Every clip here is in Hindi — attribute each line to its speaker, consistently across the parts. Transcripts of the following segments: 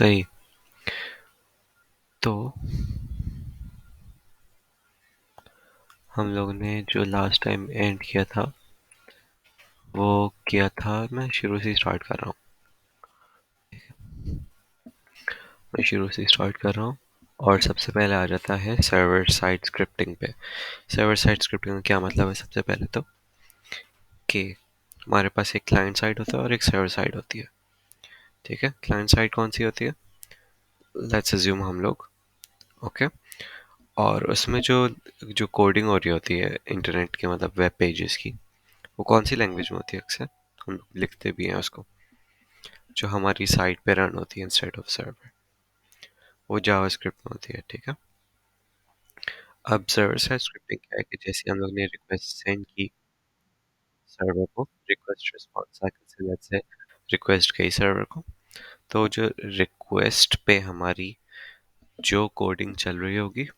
Speaker 1: सही। तो हम लोग ने जो लास्ट टाइम एंड किया था वो किया था, मैं शुरू से स्टार्ट कर रहा हूँ। मैं शुरू से स्टार्ट कर रहा हूँ और सबसे पहले आ जाता है सर्वर साइड स्क्रिप्टिंग पे। सर्वर साइड स्क्रिप्टिंग का क्या मतलब है? सबसे पहले तो कि हमारे पास एक क्लाइंट साइड होता है और एक सर्वर साइड होती है। ठीक है, क्लाइंट साइड कौन सी होती है? लेट्स अज्यूम हम लोग, ओके। और उसमें जो जो कोडिंग हो रही होती है इंटरनेट के, मतलब वेब पेजेस की, वो कौन सी लैंग्वेज में होती है? अक्सर हम लोग लिखते भी हैं उसको, जो हमारी साइट पे रन होती है इंस्टेड ऑफ सर्वर, वो जावास्क्रिप्ट में होती है। ठीक है। अब सर्वर साइड स्क्रिप्टिंग क्या है कि जैसे हम लोग ने रिक्वेस्ट सेंड की सर्वर को, रिक्वेस्ट रिस्पॉन्स साइकिल से लेट्स से रिक्वेस्ट गई सर्वर को, तो जो रिक्वेस्ट पे हमारी जो कोडिंग चल रही होगी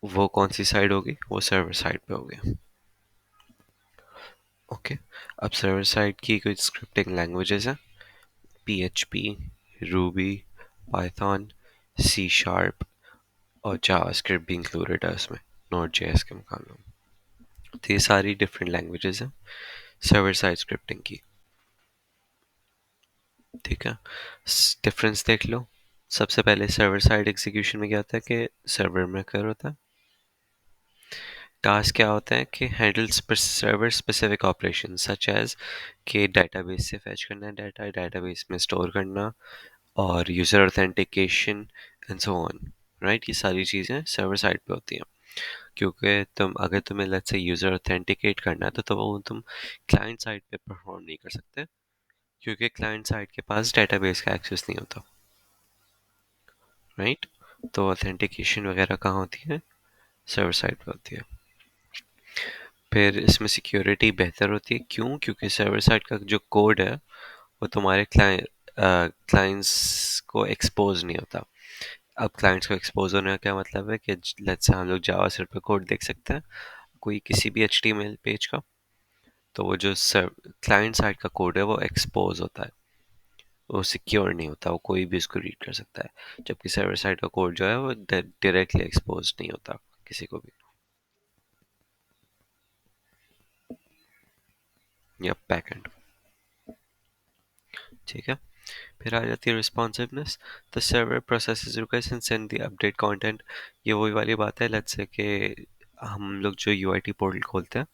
Speaker 1: वो कौन सी साइड होगी? वो सर्वर साइड पे होगी। ओके। अब सर्वर साइड की कुछ स्क्रिप्टिंग लैंग्वेजेस हैं: PHP, ruby, python, C sharp और जावास्क्रिप्ट भी इंक्लूडेड है उसमें, नोड जेएस के मुकाबले में। तो ये सारी डिफरेंट लैंग्वेजेस हैं सर्वर साइड स्क्रिप्टिंग की। ठीक है, डिफरेंस देख लो। सबसे पहले सर्वर साइड एग्जीक्यूशन में क्या होता है कि सर्वर में कर होता है। टास्क क्या होता है कि handles server specific operation such as कि डेटाबेस से फैच करना डाटा, डेटाबेस में स्टोर करना, और user authentication and so on. Right, ये सारी चीज़ें सर्वर साइड पे होती हैं। क्योंकि अगर तुम्हें लेट्स से यूजर ऑथेंटिकेट करना है तो वो तुम क्लाइंट साइड पे परफॉर्म नहीं कर सकते, क्योंकि क्लाइंट साइड के पास डेटाबेस का एक्सेस नहीं होता। राइट, तो ऑथेंटिकेशन वगैरह कहाँ होती है? सर्वर साइड पे होती है। फिर इसमें सिक्योरिटी बेहतर होती है। क्यों? क्योंकि सर्वर साइड का जो कोड है वो तुम्हारे क्लाइंट्स को एक्सपोज नहीं होता। अब क्लाइंट्स को एक्सपोज होने का क्या मतलब है कि लेट्स से हम लोग जावा सिर्फ पे कोड देख सकते हैं, कोई किसी भी HTML पेज का, तो वो जो क्लाइंट साइड का कोड है वो एक्सपोज होता है, वो सिक्योर नहीं होता, वो कोई भी उसको रीड कर सकता है। जबकि सर्वर साइड का कोड जो है वो डायरेक्टली एक्सपोज नहीं होता किसी को भी, या बैकएंड। ठीक है। फिर आ जाती है responsiveness. The server processes request and send the update content. ये वही वाली बात है, लेट्स से कि हम लोग जो UIT पोर्टल खोलते हैं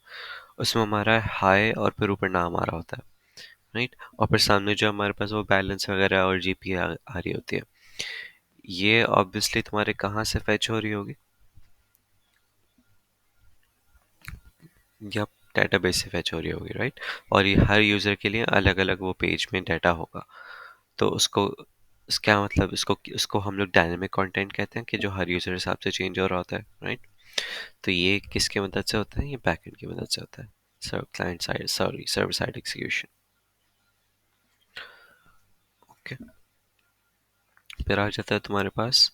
Speaker 1: उसमें हमारा हाई और फिर ऊपर नाम आ रहा होता है। राइट, और फिर सामने जो हमारे पास वो बैलेंस वगैरह और GP आ रही होती है। ये ऑब्वियसली तुम्हारे कहाँ से फैच हो रही होगी? या डेटाबेस से फैच हो रही होगी। राइट, और ये हर यूज़र के लिए अलग अलग वो पेज में डाटा होगा। तो उसको क्या मतलब, इसको इसको हम लोग डायनेमिक कंटेंट कहते हैं कि जो हर यूज़र हिसाब से चेंज हो रहा होता है। राइट, तो ये किसकी मदद से होता है? ये बैकएंड की मदद से होता है, client side, sorry, server side execution. Okay. फिर आ जाता है तुम्हारे पास,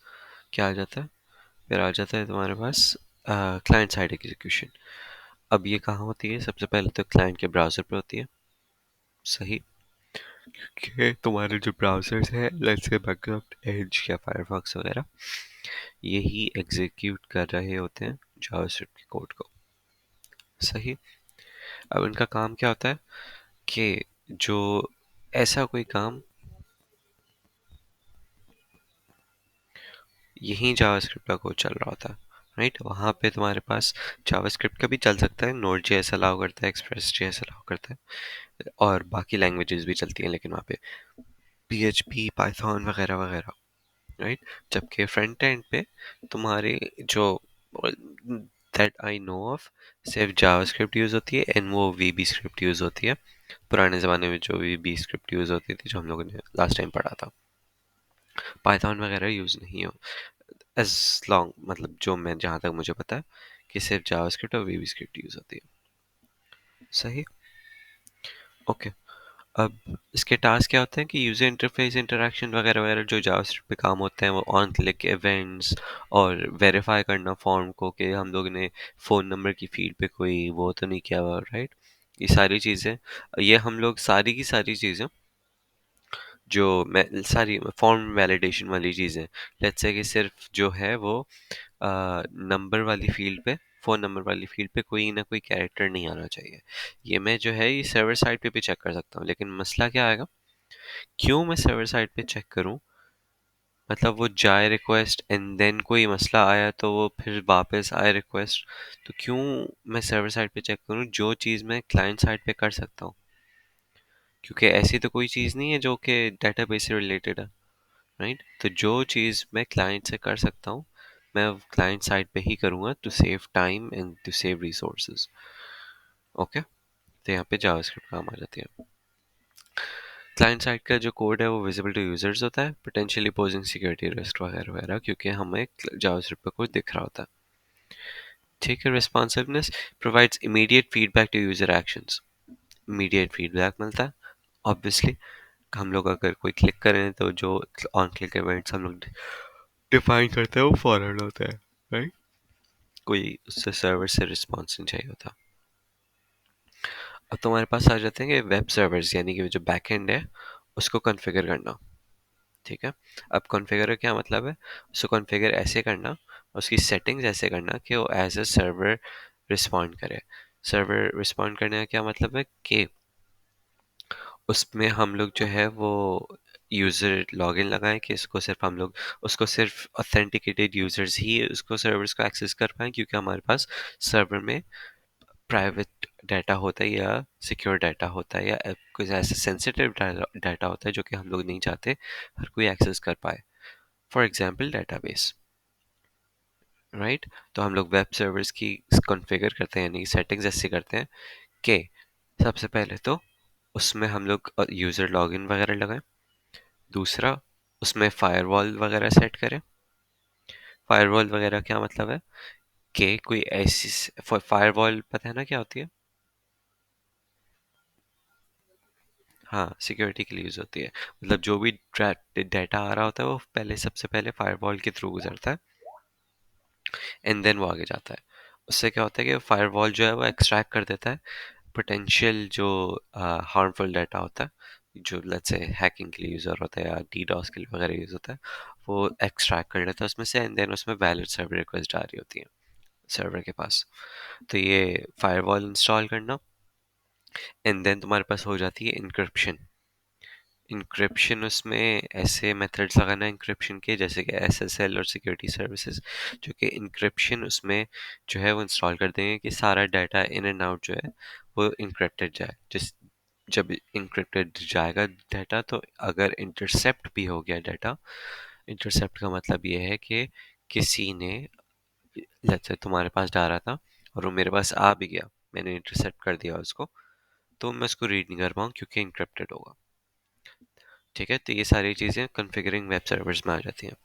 Speaker 1: क्या आ जाता है? फिर आ जाता है तुम्हारे पास क्लाइंट साइड एग्जीक्यूशन। अब ये कहाँ होती है? सबसे पहले तो क्लाइंट के ब्राउज़र पे होती है। सही, कि तुम्हारे जो ब्राउज़र्स हैं, लेट्स से माइक्रोसॉफ्ट एज या फायरफॉक्स वगैरह, यही एग्जीक्यूट कर रहे होते हैं जावास्क्रिप्ट के कोड को। सही। अब इनका काम क्या होता है कि जो ऐसा कोई काम यही जावास्क्रिप्ट का कोड चल रहा होता है। राइट, वहाँ पे तुम्हारे पास जावास्क्रिप्ट का भी चल सकता है, नोड जेएस अलाउ करता है, एक्सप्रेस जेएस अलाउ करता है, और बाकी लैंग्वेजेस भी चलती हैं, लेकिन वहाँ पे PHP, पाइथन वगैरह वगैरह। राइट, जबकि फ्रंट एंड पे तुम्हारे जो दैट आई नो ऑफ, सिर्फ जावास्क्रिप्ट यूज़ होती है एंड वो VB स्क्रिप्ट यूज़ होती है। पुराने ज़माने में जो VB स्क्रिप्ट यूज़ होती थी, जो हम लोगों ने लास्ट टाइम पढ़ा था, पाइथन वगैरह यूज़ नहीं हो एज लॉन्ग, मतलब जो मैं, जहाँ तक मुझे पता है कि सिर्फ जावास्क्रिप्ट और VB स्क्रिप्ट यूज़ होती है। सही। ओके। अब इसके टास्क क्या होते हैं कि यूजर इंटरफेस इंटरेक्शन वगैरह वगैरह जो जावास्क्रिप्ट पे काम होते हैं, वो ऑन क्लिक इवेंट्स और वेरीफाई करना फॉर्म को कि हम लोग ने फ़ोन नंबर की फील्ड पे कोई वो तो नहीं किया हुआ। राइट, ये सारी चीज़ें, ये हम लोग सारी की सारी चीज़ें जो मैं सारी फॉर्म वैलिडेशन वाली चीज़ें, लेट्स से कि सिर्फ जो है वो नंबर वाली फील्ड पे, फ़ोन नंबर वाली फील्ड पे कोई ना कोई कैरेक्टर नहीं आना चाहिए। ये मैं जो है ये सर्वर साइड पे भी चेक कर सकता हूँ, लेकिन मसला क्या आएगा, क्यों मैं सर्वर साइड पे चेक करूँ? मतलब वो जाए रिक्वेस्ट एंड देन कोई मसला आया तो वो फिर वापस आए रिक्वेस्ट, तो क्यों मैं सर्वर साइड पे चेक करूँ जो चीज़ मैं क्लाइंट साइड पे कर सकता हूँ? क्योंकि ऐसी तो कोई चीज़ नहीं है जो कि डेटाबेस से रिलेटेड है, राइट? तो जो चीज़ मैं क्लाइंट से कर सकता हूँ, मैं क्लाइंट साइड पे ही करूँगा, to save time and to save resources. Okay, तो यहाँ पे जावास्क्रिप्ट काम आ जाती है। क्लाइंट साइड का जो कोड है वो विजिबल टू यूजर्स होता है, पोटेंशियली पोजिंग सिक्योरिटी रिस्क वगैरह वगैरह, क्योंकि हमें जावास्क्रिप्ट पे कोड दिख रहा होता है। ठीक है, responsiveness provides immediate feedback to user actions. Immediate feedback मिलता है ऑब्वियसली। हम लोग अगर कोई क्लिक करें तो जो ऑन क्लिक इवेंट्स हम लोग डिफाइन करते हैं वो फॉरवर्ड होता है, राइट? कोई उससे सर्वर से रिस्पॉन्स नहीं चाहिए होता। अब तुम्हारे पास आ जाते हैं वेब सर्वर्स, यानी कि जो बैकएंड है उसको कॉन्फ़िगर करना। ठीक है, अब कॉन्फ़िगर का क्या मतलब है? उसको कॉन्फ़िगर ऐसे करना, उसकी सेटिंग्स ऐसे करना कि वो एज अ सर्वर रिस्पॉन्ड करे। सर्वर रिस्पॉन्ड करने का क्या मतलब है कि उसमें हम लोग जो है वो यूज़र लॉगिन लगाएं कि इसको सिर्फ हम लोग, उसको सिर्फ ऑथेंटिकेटेड यूजर्स ही उसको सर्वर्स को एक्सेस कर पाएं, क्योंकि हमारे पास सर्वर में प्राइवेट डाटा होता है या सिक्योर डाटा होता है या कुछ ऐसे सेंसिटिव डाटा होता है जो कि हम लोग नहीं चाहते हर कोई एक्सेस कर पाए। For example database, right? तो हम लोग वेब सर्वर्स की कॉन्फ़िगर करते हैं, यानी सेटिंग्स ऐसे करते हैं कि सबसे पहले तो उसमें हम लोग यूज़र लॉगिन वगैरह लगाएं। दूसरा, उसमें फायरवॉल वगैरह सेट करें। फायरवॉल वगैरह क्या मतलब है कि कोई ऐसी, फायरवॉल पता है ना क्या होती है? हाँ, सिक्योरिटी के लिए यूज़ होती है। मतलब जो भी डाटा आ रहा होता है वो पहले, सबसे पहले फायरवॉल के थ्रू गुजरता है एंड देन वो आगे जाता है। उससे क्या होता है कि फायरवॉल जो है वो एक्सट्रैक्ट कर देता है पोटेंशियल जो हार्मफुल डाटा होता है, जो लेट्स से हैकिंग के लिए यूज़र होता है या डीडॉस के लिए वगैरह यूज़ होता है, वो एक्सट्रैक्ट कर लेता है उसमें से एंड देन उसमें वैलिड सर्वर रिक्वेस्ट आ रही होती है सर्वर के पास। तो ये फायरवॉल इंस्टॉल करना, एंड देन तुम्हारे पास हो जाती है इंक्रिप्शन। इंक्रिप्शन उसमें ऐसे मेथड्स लगाना इंक्रिप्शन के, जैसे कि एसएसएल और सिक्योरिटी सर्विसेज, जो कि इंक्रिप्शन उसमें जो है वो इंस्टॉल कर देंगे कि सारा डाटा इन एंड आउट जो है वो इंक्रिप्टेड जाए। जिस जब इंक्रिप्टेड जाएगा डाटा, तो अगर इंटरसेप्ट भी हो गया डाटा, इंटरसेप्ट का मतलब ये है कि किसी ने, जैसे तुम्हारे पास डाला था और वो मेरे पास आ भी गया, मैंने इंटरसेप्ट कर दिया उसको, तो मैं उसको रीड नहीं कर पाऊँ क्योंकि इंक्रिप्टेड होगा। ठीक है, तो ये सारी चीज़ें कॉन्फ़िगरिंग वेब सर्वर्स में आ जाती हैं।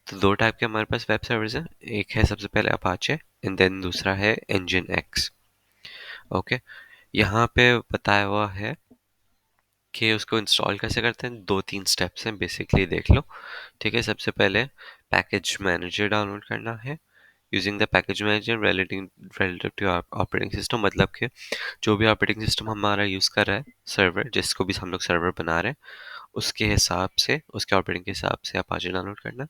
Speaker 1: तो दो टाइप के हमारे पास वेब सर्वर्स हैं, एक है सबसे पहले अपाचे एंड देन दूसरा है इंजन एक्स। ओके, यहाँ पे बताया हुआ है कि उसको इंस्टॉल कैसे करते हैं। दो तीन स्टेप्स हैं बेसिकली, देख लो। ठीक है, सबसे पहले पैकेज मैनेजर डाउनलोड करना है। Using the package manager relative to operating system, मतलब कि जो भी ऑपरेटिंग सिस्टम हमारा यूज़ कर रहा है, सर्वर जिसको भी हम लोग सर्वर बना रहे हैं, उसके हिसाब से, उसके ऑपरेटिंग के हिसाब से अपाचे डाउनलोड करना,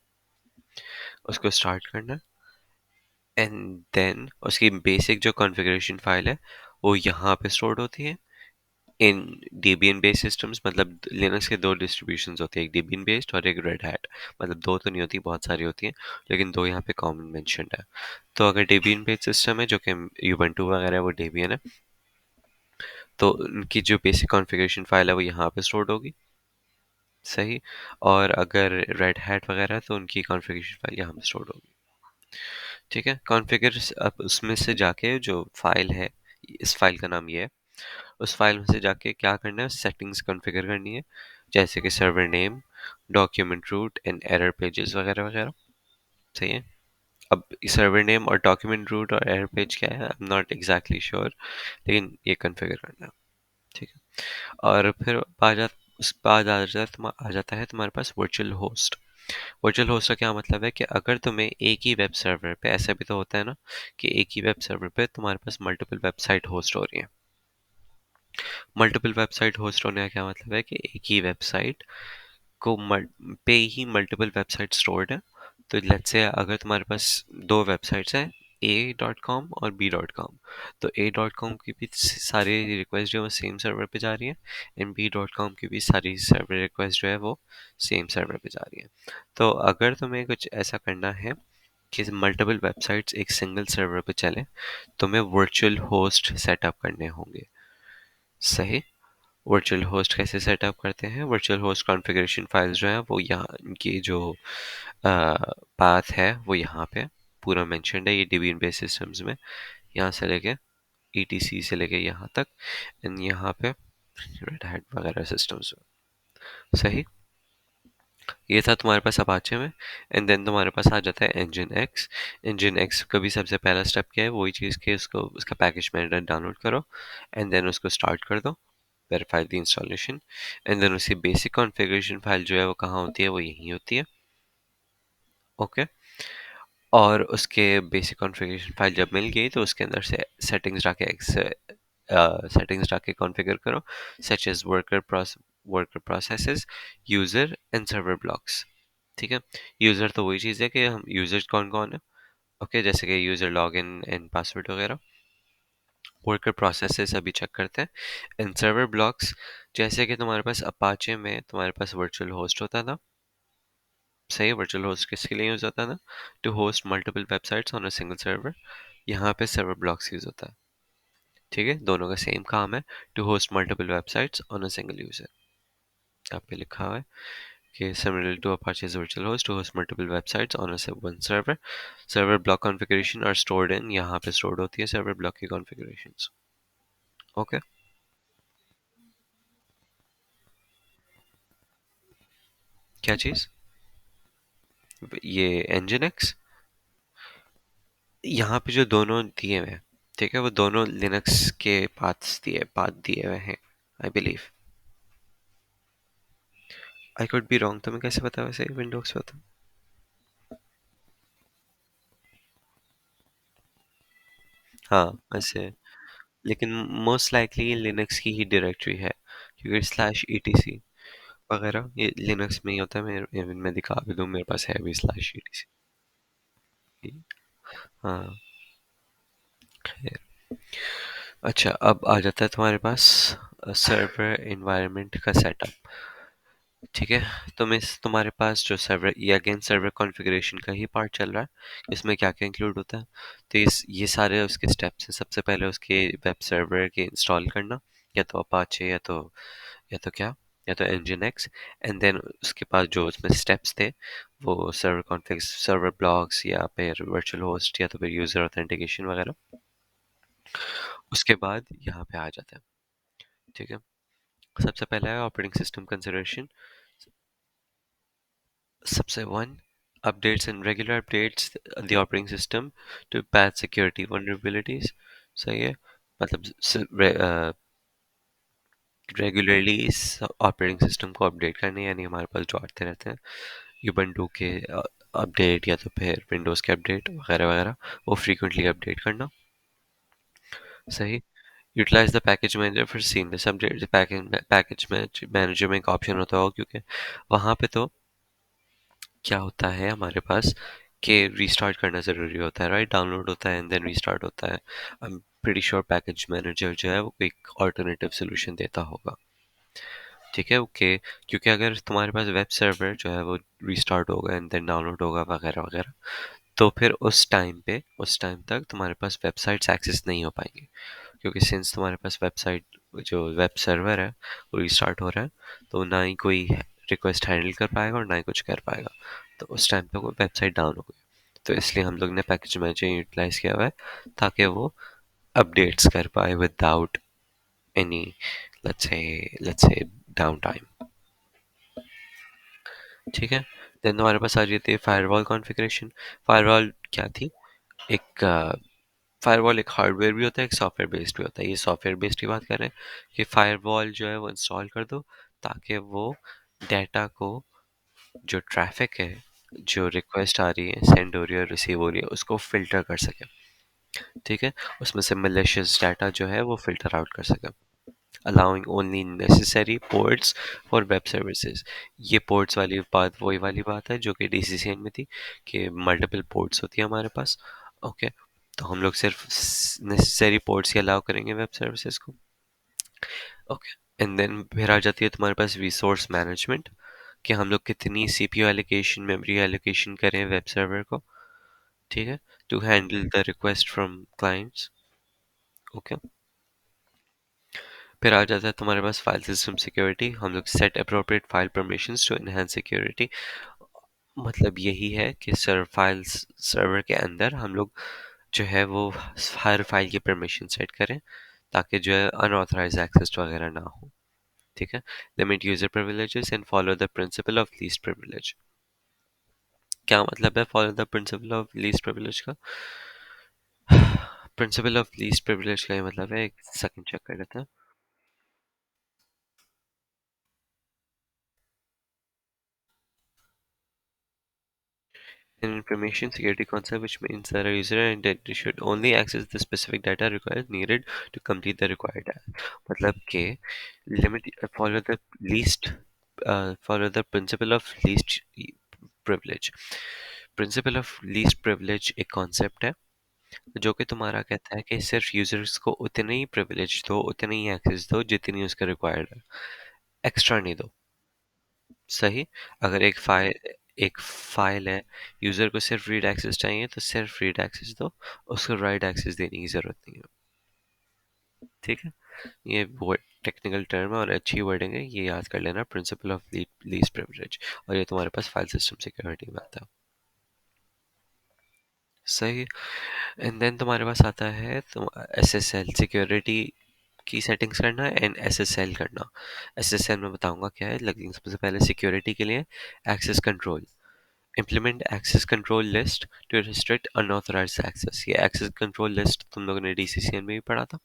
Speaker 1: उसको स्टार्ट करना, एंड देन उसकी बेसिक जो कॉन्फ़िगरेशन फाइल है वो यहाँ पे स्टोर होती है इन डेबियन बेस्ड सिस्टम्स। मतलब लिनक्स के दो डिस्ट्रीब्यूशंस होते हैं, एक डेबियन बेस्ड और एक रेड हैट। मतलब दो तो नहीं होती, बहुत सारी होती हैं, लेकिन दो यहाँ पे कॉमन मेंशन्ड है। तो अगर डेबियन बेस्ड सिस्टम है जो कि यूबंटू वगैरह है, वो डेबियन है, तो उनकी जो बेसिक कॉन्फ़िगरेशन फाइल है वो यहाँ पे स्टोर होगी, सही। और अगर रेड हैट वगैरह है तो उनकी कॉन्फ़िगरेशन फाइल यहाँ पे स्टोर होगी। ठीक है, कॉन्फ़िगर, अब उसमें से जाके जो फाइल है, इस फाइल का नाम ये है, उस फाइल में से जाके क्या करना है, सेटिंग्स कॉन्फ़िगर करनी है, जैसे कि server name, document root and error pages वगैरह वगैरह, सही है। अब सर्वर नेम और डॉक्यूमेंट रूट और एरर पेज क्या है, I am not exactly sure, लेकिन ये कॉन्फ़िगर करना है। ठीक है, और फिर उस बाद आ जाता है तुम्हारे पास वर्चुअल होस्ट। वर्चुअल होस्ट का क्या मतलब है कि अगर तुम्हें एक ही वेब सर्वर पे, ऐसा भी तो होता है ना कि एक ही वेब सर्वर पे तुम्हारे पास मल्टीपल वेबसाइट होस्ट हो रही हैं, मल्टीपल वेबसाइट होस्ट होने का क्या मतलब है कि एक ही वेबसाइट को पे ही मल्टीपल वेबसाइट स्टोर्ड है। तो लेट्स से अगर तुम्हारे पास दो वेबसाइट्स हैं, a.com और b.com, तो a.com की भी सारी रिक्वेस्ट जो है सेम सर्वर पे जा रही है, एंड b.com की भी सारी सर्वर रिक्वेस्ट जो है वो सेम सर्वर पे जा रही है। तो अगर तुम्हें कुछ ऐसा करना है कि मल्टीपल वेबसाइट्स एक सिंगल सर्वर पे चले, तुम्हें वर्चुअल होस्ट सेटअप करने होंगे। सही। वर्चुअल होस्ट कैसे सेटअप करते हैं? वर्चुअल होस्ट कॉन्फ़िगरेशन फाइल्स जो है वो यहाँ की जो पाथ है वो यहाँ पे पूरा मेंशन्ड है, ये डेबियन बेस सिस्टम्स में, यहाँ से लेके ईटीसी से लेके यहाँ तक, एंड यहाँ पे रेड हैट वगैरह सिस्टम्स। सही। ये था तुम्हारे पास अपाचे में। एंड देन तुम्हारे पास आ जाता है इंजन एक्स। इंजन एक्स का भी सबसे पहला स्टेप क्या है? वही चीज़ कि उसको उसका पैकेज मैनेजर डाउनलोड करो, एंड देन उसको स्टार्ट कर दो, verify the installation, and then उसकी बेसिक कॉन्फ़िगरेशन फाइल जो है वो कहाँ होती है? वो यहीं होती है। ओके। और उसके बेसिक कॉन्फ़िगरेशन फाइल जब मिल गई तो उसके अंदर से सेटिंग्स जाके कॉन्फ़िगर करो, such as worker processes, user and server blocks. ठीक है। यूज़र तो वही चीज़ है कि हम यूज़र कौन कौन है। ओके, जैसे कि यूज़र लॉगिन एंड पासवर्ड वगैरह। वर्कर प्रोसेसेस अभी चेक करते हैं। एंड सर्वर ब्लॉक्स, जैसे कि तुम्हारे पास अपाचे में तुम्हारे पास वर्चुअल होस्ट होता था। सही। वर्चुअल होस्ट किसके लिए यूज होता था? To host multiple websites on a single server. यहाँ पे सर्वर ब्लॉक्स यूज होता है। ठीक है, दोनों का सेम काम है, to host multiple websites on a single user. यहाँ पे लिखा हुआ है कि similar to Apache's virtual host to host multiple websites on a one server. Server block configuration are stored in, यहाँ पे stored होती है server block की configurations। ओके। क्या चीज़? ये Nginx। यहाँ पे जो दोनों दिए हुए हैं, ठीक है, वो दोनों लिनक्स के पाथ दिए हुए हैं, I believe. I could be wrong, तुम्हें कैसे पता? वैसे विंडोज पे होता। हाँ वैसे, लेकिन मोस्ट लाइकली ये लिनक्स की ही डायरेक्टरी है, क्योंकि स्लैश ईटीसी वगैरह ये लिनक्स में ही होता है। मैं दिखा भी दूँ, मेरे पास है भी स्लैश ईटीसी। हाँ। खैर। अच्छा, अब आ जाता है तुम्हारे पास सर्वर एनवायरनमेंट का सेटअप। ठीक है। तुम्हारे पास जो सर्वर, ये अगेन सर्वर कॉन्फ़िगरेशन का ही पार्ट चल रहा है। इसमें क्या क्या इंक्लूड होता है? तो ये सारे उसके स्टेप्स हैं। सबसे पहले उसके वेब सर्वर के इंस्टॉल करना, या तो अपाचे या तो या तो एनजिन एक्स। एंड देन उसके पास जो उसमें स्टेप्स थे, वो सर्वर कॉन्फ़िग, सर्वर ब्लॉक्स, या फिर वर्चुअल होस्ट, या तो फिर यूज़र ऑथेंटिकेशन वगैरह। उसके बाद यहाँ पे आ जाता है। ठीक है। सबसे पहला है ऑपरेटिंग सिस्टम कंसिडरेशन। सबसे one, updates and regular updates the operating system to patch security vulnerabilities। सही है। मतलब रेगुलरली इस ऑपरेटिंग सिस्टम को अपडेट करने, यानी हमारे पास जो आते रहते हैं यूबंटू के अपडेट, या तो फिर विंडोज़ के अपडेट वगैरह वगैरह, वो फ्रीक्वेंटली अपडेट करना। सही। यूटिलाइज द पैकेज मैनेजर फिर सीमलेस अपडेट। पैकेज मैनेजर में एक ऑप्शन होता होगा, क्योंकि वहाँ पे तो क्या होता है हमारे पास कि रीस्टार्ट करना ज़रूरी होता है, राइट? डाउनलोड होता है एंड देन रीस्टार्ट होता है। I am pretty sure package manager जो है वो एक ऑल्टरनेटिव सोल्यूशन देता होगा। ठीक है। ओके। क्योंकि अगर तुम्हारे पास वेब सर्वर जो है वो रीस्टार्ट होगा एंड देन डाउनलोड होगा वगैरह वगैरह, तो फिर उस टाइम तक तुम्हारे पास वेबसाइट्स एक्सेस नहीं हो पाएंगे, क्योंकि सिंस तुम्हारे पास वेबसाइट, जो वेब सर्वर है वो रिस्टार्ट हो रहा है, तो ना ही कोई रिक्वेस्ट हैंडल कर पाएगा और ना ही कुछ कर पाएगा। तो उस टाइम पे वो वेबसाइट डाउन हो गई। तो इसलिए हम लोग ने पैकेज मैनेजर यूटिलाइज किया हुआ है, ताकि वो अपडेट्स कर पाए without any, let's say down time. ठीक है। देन हमारे पास आ जाती है फायरवॉल कॉन्फ़िगरेशन। फायरवॉल क्या थी? एक फायरवॉल एक हार्डवेयर भी होता है, एक सॉफ्टवेयर बेस्ड भी होता है। ये सॉफ्टवेयर बेस्ड की बात कर रहे हैं कि फायरवॉल जो है वो इंस्टॉल कर दो, ताकि वो डाटा को, जो ट्रैफिक है, जो रिक्वेस्ट आ रही है, सेंड हो रही है, रिसीव हो रही है, उसको फिल्टर कर सके। ठीक है। उसमें से मलिशियस डाटा जो है वो फिल्टर आउट कर सके। allowing only necessary ports for web services. ये ports वाली बात वही वाली बात है जो कि DCCN में थी कि मल्टीपल ports होती है हमारे पास. ओके, तो हम लोग सिर्फ necessary ports ही allow करेंगे वेब सर्विसेज को. ओके, एंड देन फिर आ जाती है तुम्हारे पास रिसोर्स मैनेजमेंट, कि हम लोग कितनी सीपीयू एलोकेशन, मेमोरी एलोकेशन करें वेब सर्वर को. ठीक है, to handle the request from clients. Okay, फिर आ जाता है तुम्हारे पास फाइल सिस्टम सिक्योरिटी. हम लोग set appropriate file permissions to enhance security. मतलब यही है कि फाइल्स सर्वर के अंदर हम लोग जो है वो हर फाइल की परमिशन सेट करें ताकि जो है अनऑथराइज्ड एक्सेस वगैरह ना हो. ठीक है, limit user privileges and follow the principle of least privilege. क्या मतलब है follow the principle of least privilege का? प्रिंसिपल ऑफ लीस्ट प्रिविलेज का ये मतलब है, एक सेकंड चेक कर लेते हैं. An information security concept which means that a user identity should only access the specific data required needed to complete the required task. मतलब कि limit follow the least follow the principle of least privilege. Principle of least privilege एक कॉन्सेप्ट है जो कि तुम्हारा कहता है कि सिर्फ यूजर्स को उतने ही प्रिविलेज दो, उतने ही एक्सेस दो जितनी उसका रिक्वायर्ड है, एक्स्ट्रा नहीं दो. सही. अगर एक फाइल है, यूजर को सिर्फ रीड एक्सेस चाहिए तो सिर्फ रीड एक्सेस दो, उसको राइट एक्सेस देने की जरूरत नहीं है. ठीक है, ये वर्ड टेक्निकल टर्म है और अच्छी वर्डिंग है, ये याद कर लेना, प्रिंसिपल ऑफ लीस्ट प्रिविलेज. और ये तुम्हारे पास फाइल सिस्टम सिक्योरिटी में आता है. सही. एंड देन तुम्हारे पास आता है तुम SSL सिक्योरिटी की सेटिंग्स करना एंड SSL करना. SSL में बताऊंगा क्या है, लेकिन सबसे पहले सिक्योरिटी के लिए access control. implement access control list to restrict unauthorized access. ये access control list तुम लोगों ने DCCN में भी पढ़ा था.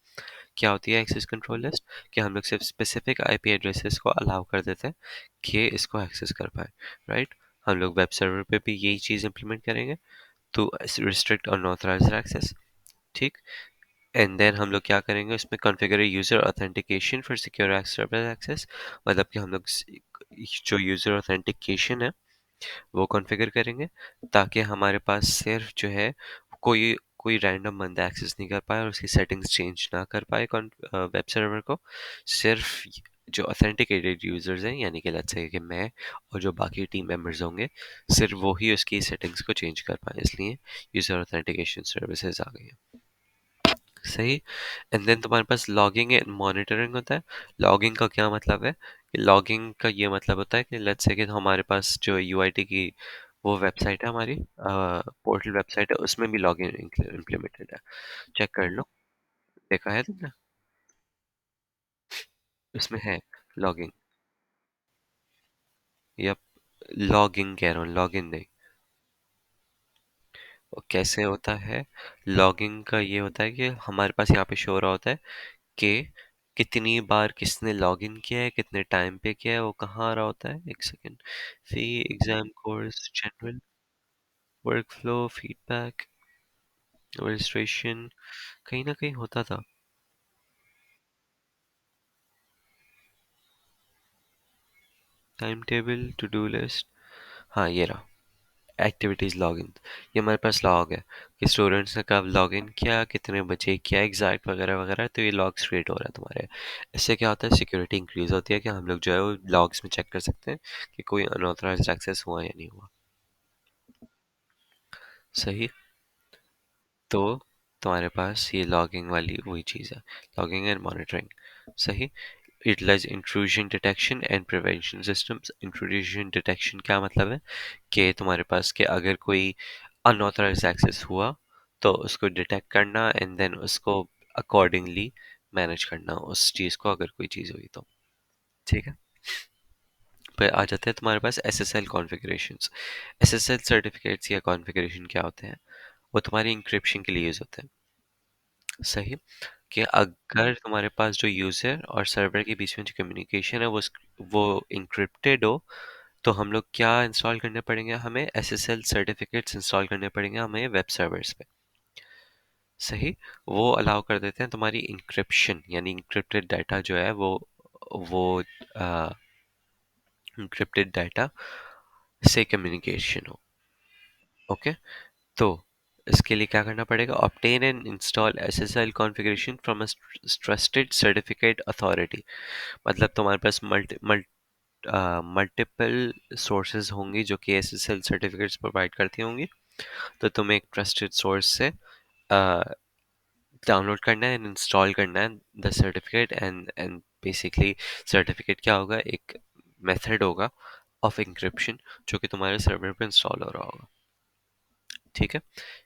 Speaker 1: क्या होती है access control list? कि हम लोग सिर्फ specific IP addresses को allow कर देते हैं कि इसको access कर पाए. राइट, हम लोग वेब सर्वर पे भी यही चीज़ implement करेंगे to restrict unauthorized access. ठीक. एंड देन हम लोग क्या करेंगे, उसमें configure user authentication for secure server access. मतलब कि हम लोग जो यूजर ऑथेंटिकेशन है वो कॉन्फ़िगर करेंगे ताकि हमारे पास सिर्फ जो है कोई कोई रैंडम बंदा एक्सेस नहीं कर पाए और उसकी सेटिंग्स चेंज ना कर पाए वेब सर्वर को. सिर्फ जो ऑथेंटिकेटेड यूजर्स हैं, यानी कि लेट्स से कि मैं और जो बाकी टीम मेंबर्स होंगे, सिर्फ वो ही उसकी सेटिंग्स को चेंज कर पाए. इसलिए यूजर ऑथेंटिकेशन सर्विसेज आ गई हैं. सही. एंड देन तुम्हारे पास लॉगिंग एंड मॉनिटरिंग होता है. लॉगिंग का क्या मतलब है? कि लॉगिंग का ये मतलब होता है कि लेट्स से कि हमारे पास जो यूआईटी की वो वेबसाइट है, हमारी पोर्टल वेबसाइट है, उसमें भी लॉगिंग इम्प्लीमेंटेड है. चेक कर लो, देखा है तुमने? उसमें है लॉगिंग. या लॉगिंग कह रहा हूँ, लॉगिन नहीं. और कैसे होता है? लॉगिंग का ये होता है कि हमारे पास यहाँ पे शो हो रहा होता है कि कितनी बार किसने लॉगिन किया है, कितने टाइम पे किया है, वो कहाँ आ रहा होता है. एक second. Fee, exam course, general, workflow, feedback, registration, कहीं ना कहीं होता था. Time table, to do list. हाँ, ये रहा एक्टिविटीज लॉगिन. ये हमारे पास लॉग है कि स्टूडेंट्स ने कब लॉगिन किया, कितने बजे किया एग्जैक्ट वगैरह वगैरह. तो ये लॉग्स क्रिएट हो रहा है तुम्हारे. इससे क्या होता है, सिक्योरिटी इंक्रीज होती है कि हम लोग जो है वो लॉग्स में चेक कर सकते हैं कि कोई अनऑथराइज्ड एक्सेस हुआ या नहीं हुआ. सही. तो तुम्हारे पास ये लॉगिंग वाली वही चीज़ है, लॉगिंग एंड मॉनिटरिंग. सही. Utilize intrusion detection and prevention systems. Intrusion detection क्या मतलब है? कि तुम्हारे पास कि अगर कोई अनऑथराइज्ड एक्सेस हुआ तो उसको डिटेक्ट करना एंड देन उसको अकॉर्डिंगली मैनेज करना उस चीज़ को, अगर कोई चीज़ हुई तो. ठीक है. फिर आ जाते हैं तुम्हारे पास SSL कॉन्फ़िगरेशंस. SSL सर्टिफिकेट्स या कॉन्फ़िगरेशन क्या होते हैं? वो तुम्हारी इंक्रिप्शन के लिए यूज़ होते हैं. सही. कि अगर तुम्हारे पास जो यूजर और सर्वर के बीच में जो कम्युनिकेशन है वो इंक्रिप्टेड हो, तो हम लोग क्या इंस्टॉल करने पड़ेंगे, हमें SSL सर्टिफिकेट्स इंस्टॉल करने पड़ेंगे हमें वेब सर्वर्स पे. सही। वो अलाउ कर देते हैं तुम्हारी इंक्रिप्शन, यानी इंक्रिप्टेड डाटा जो है वो इंक्रिप्टेड डाटा से कम्युनिकेशन हो। ओके। तो इसके लिए क्या करना पड़ेगा? Obtain and install SSL configuration from a trusted certificate authority. मतलब तुम्हारे पास मल्टीपल सोर्सेज होंगी जो कि एसएसएल सर्टिफिकेट्स प्रोवाइड करती होंगी। तो तुम्हें एक ट्रस्टेड सोर्स से डाउनलोड करना है एंड इंस्टॉल करना है the certificate, and basically certificate क्या होगा? एक मेथड होगा ऑफ इंक्रिप्शन जो कि तुम्हारे सर्वर पे इंस्टॉल हो रहा होगा। ठीक है।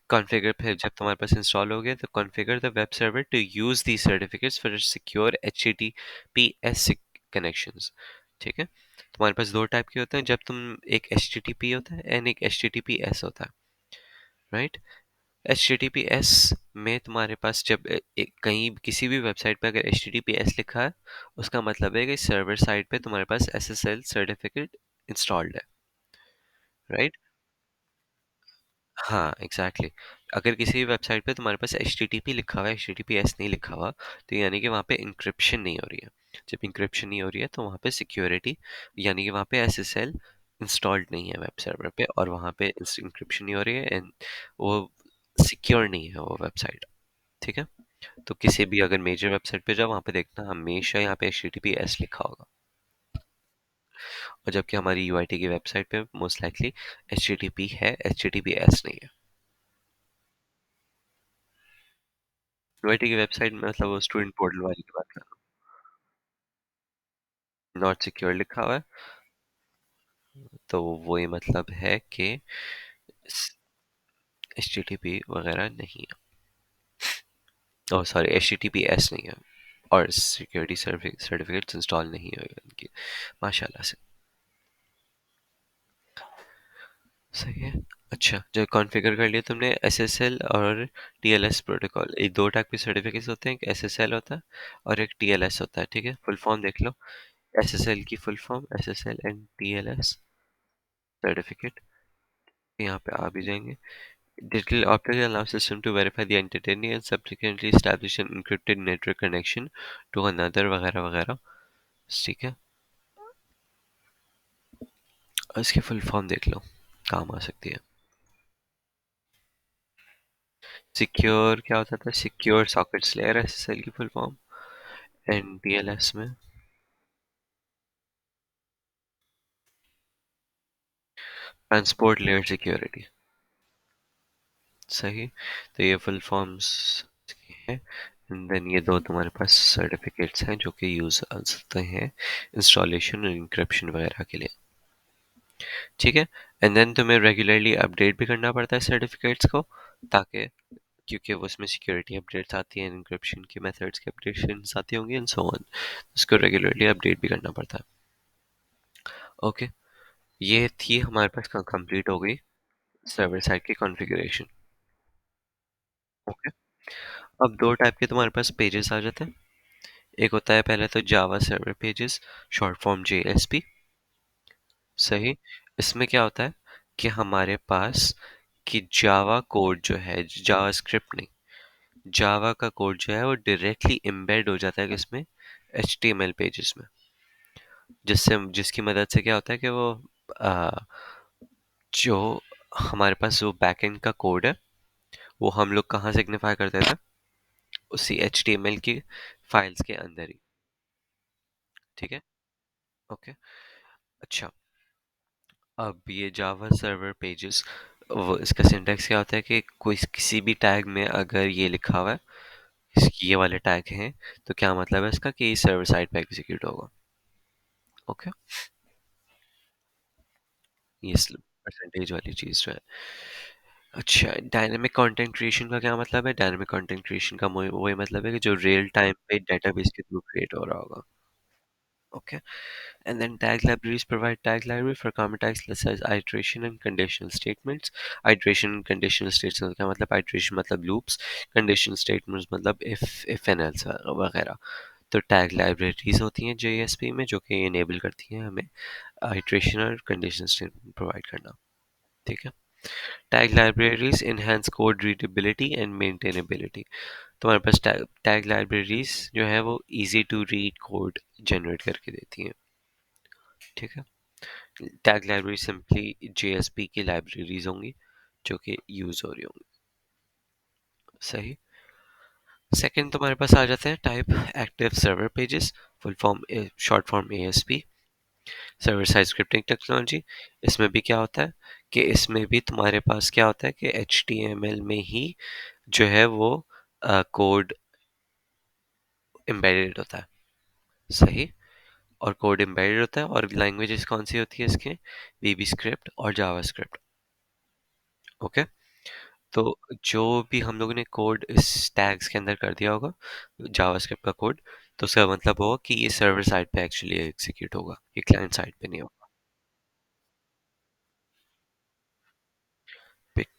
Speaker 1: कॉन्फ़िगर, फिर जब तुम्हारे पास इंस्टॉल हो गया तो configure the web server to use the certificates for secure HTTPS connections. ठीक है। तुम्हारे पास दो टाइप के होते हैं, जब तुम एक HTTP होता है एंड एक HTTPS होता है, राइट? HTTPS में तुम्हारे पास जब कहीं किसी भी वेबसाइट पे अगर HTTPS लिखा है, उसका मतलब है कि सर्वर साइड पे तुम्हारे पास SSL सर्टिफिकेट इंस्टॉल्ड है, राइट? हाँ, एग्जैक्टली exactly. अगर किसी भी वेबसाइट पे तुम्हारे पास HTTP लिखा हुआ है, HTTPS नहीं लिखा हुआ, तो यानी कि वहाँ पे इंक्रिप्शन नहीं हो रही है। जब इंक्रिप्शन नहीं हो रही है तो वहाँ पे सिक्योरिटी, यानी कि वहाँ पे SSL इंस्टॉल्ड नहीं है वेब सर्वर पे, और वहाँ पे इंक्रिप्शन नहीं हो रही है एंड वो सिक्योर नहीं है वो वेबसाइट। ठीक है। तो किसी भी अगर मेजर वेबसाइट पे जाओ, वहाँ पे देखना हमेशा यहाँ पे HTTPS लिखा होगा, और जबकि हमारी UIT की वेबसाइट पे मोस्ट लाइकली HTTP है, HTTPS नहीं है। यूआईटी की वेबसाइट में मतलब वो स्टूडेंट पोर्टल वाली की बात कर रहा हूँ, नॉट सिक्योर लिखा हुआ है। तो वही मतलब है कि HTTP वगैरह नहीं है, और सॉरी HTTPS नहीं है, और सिक्योरिटी सर्टिफिकेट्स इंस्टॉल नहीं हुए उनकी, माशाल्लाह से। सही है। अच्छा, जो कॉन्फ़िगर कर लिया तुमने SSL और TLS प्रोटोकॉल, ये दो टाइप के सर्टिफिकेट्स होते हैं, एक SSL होता है और एक TLS होता है। ठीक है, फुल फॉर्म देख लो। SSL की full form SSL and TLS certificate, यहाँ पे आ भी जाएंगे। Digital optical allows system to verify the identity and subsequently establish an encrypted network connection to another वगैरह वगैरह। ठीक है, और इसकी फुल फॉर्म देख लो, काम आ सकती है। सिक्योर क्या होता था? सिक्योर सॉकेट्स लेयर SSL की फुल फॉर्म, एंड TLS में ट्रांसपोर्ट लेयर सिक्योरिटी। सही। तो ये फुल फॉर्म्स है, एंड देन ये दो तुम्हारे पास सर्टिफिकेट्स हैं जो कि यूज होते हैं इंस्टॉलेशन और इंक्रिप्शन वगैरह के लिए। ठीक है। एंड देन तुम्हें रेगुलरली अपडेट भी करना पड़ता है सर्टिफिकेट्स को, ताकि, क्योंकि वो उसमें सिक्योरिटी अपडेट्स आती हैं, इंक्रिप्शन के मेथड्स की अपडेट्स आती होंगी एंड सो ऑन, उसको रेगुलरली अपडेट भी करना पड़ता है। ओके। ये थी हमारे पास कंप्लीट हो गई सर्वर साइड की कॉन्फ़िगरेशन। ओके। अब दो टाइप के तुम्हारे पास पेजेस आ जाते हैं। एक होता है पहले तो Java server pages, short form JSP। सही। इसमें क्या होता है कि हमारे पास कि जावा कोड जो है, जावा स्क्रिप्ट नहीं, जावा का कोड जो है वो डायरेक्टली एम्बेड हो जाता है किसमें? HTML पेजेस में, जिससे जिसकी मदद से क्या होता है कि वो आ, जो हमारे पास जो बैकएंड का कोड है वो हम लोग कहाँ सिग्निफाई करते थे? उसी HTML की फाइल्स के अंदर ही। ठीक है। ओके। अच्छा, अब ये जावा सर्वर पेजेस, वो इसका सिंटैक्स क्या होता है कि कोई किसी भी टैग में अगर ये लिखा हुआ है, ये वाले टैग हैं, तो क्या मतलब है इसका? कि सर्वर साइड पे एग्जीक्यूट होगा। ओके। ये परसेंटेज वाली चीज जो है। अच्छा, डायनेमिक कंटेंट क्रिएशन का क्या मतलब है? डायनेमिक कंटेंट क्रिएशन का वही मतलब है कि जो रियल टाइम पे डेटाबेस के थ्रू क्रिएट हो रहा होगा। Okay. And then tag libraries provide tag library for common tags such as iteration and conditional statements. Iteration and conditional statements का मतलब, iteration मतलब loops, conditional statements मतलब if and else वगैरह। तो टैग लाइब्रेरीज होती हैं JSP में जो कि इनेबल करती हैं हमें iteration और conditional statement प्रोवाइड करना। ठीक है। Tag libraries enhance code readability and maintainability. तुम्हारे पास टैग लाइब्रेरीज जो है वो easy to read code generate करके देती हैं। ठीक है। टैग लाइब्रेरी सिंपली जेएसपी की लाइब्रेरीज होंगी जो कि यूज हो रही होंगी। सही। सेकंड तुम्हारे पास आ जाते हैं type active server pages, full form short form ASP, server side scripting technology. इसमें भी क्या होता है कि इसमें भी तुम्हारे पास क्या होता है कि HTML में ही जो है वो कोड एम्बेडेड होता है। सही। और कोड एम्बेडेड होता है और लैंग्वेजेस कौन सी होती है इसके, VB स्क्रिप्ट और जावा स्क्रिप्ट। ओके। तो जो भी हम लोगों ने कोड इस टैग्स के अंदर कर दिया होगा जावास्क्रिप्ट का कोड, तो उसका मतलब होगा कि ये सर्वर साइड पे एक्चुअली एग्जीक्यूट होगा, ये क्लाइंट साइड पे नहीं होगा।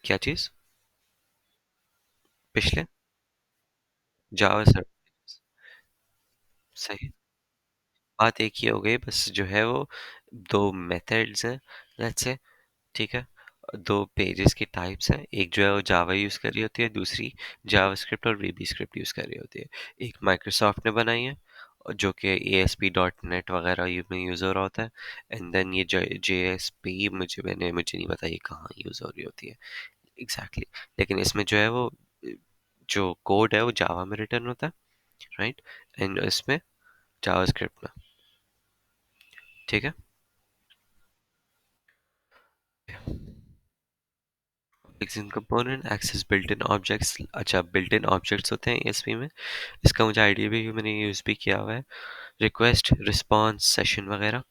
Speaker 1: क्या चीज? पिछले जावा सर्वर। सही। बात एक ही हो गई, बस जो है वो दो मेथड्स हैं लेट्स से। ठीक है। दो पेजेस की टाइप्स हैं, एक जो है वो जावा यूज़ कर रही होती है, दूसरी जावास्क्रिप्ट और वीबी स्क्रिप्ट यूज़ कर रही होती है। एक माइक्रोसॉफ्ट ने बनाई है और जो कि ASP.NET वगैरह में यूज़ हो रहा होता है। एंड देन ये JSP मुझे नहीं पता ये कहाँ यूज़ हो रही होती है एग्जैक्टली लेकिन इसमें जो है वो जो कोड है वो जावा में रिटर्न होता है, राइट। एंड इसमें जावास्क्रिप्ट में। ठीक है। Again component access built in objects. अच्छा, बिल्ट इन ऑब्जेक्ट्स होते हैं ASP में, इसका मुझे आइडिया भी है, मैंने यूज़ भी किया हुआ है। रिक्वेस्ट रिस्पॉन्स सेशन वगैरह।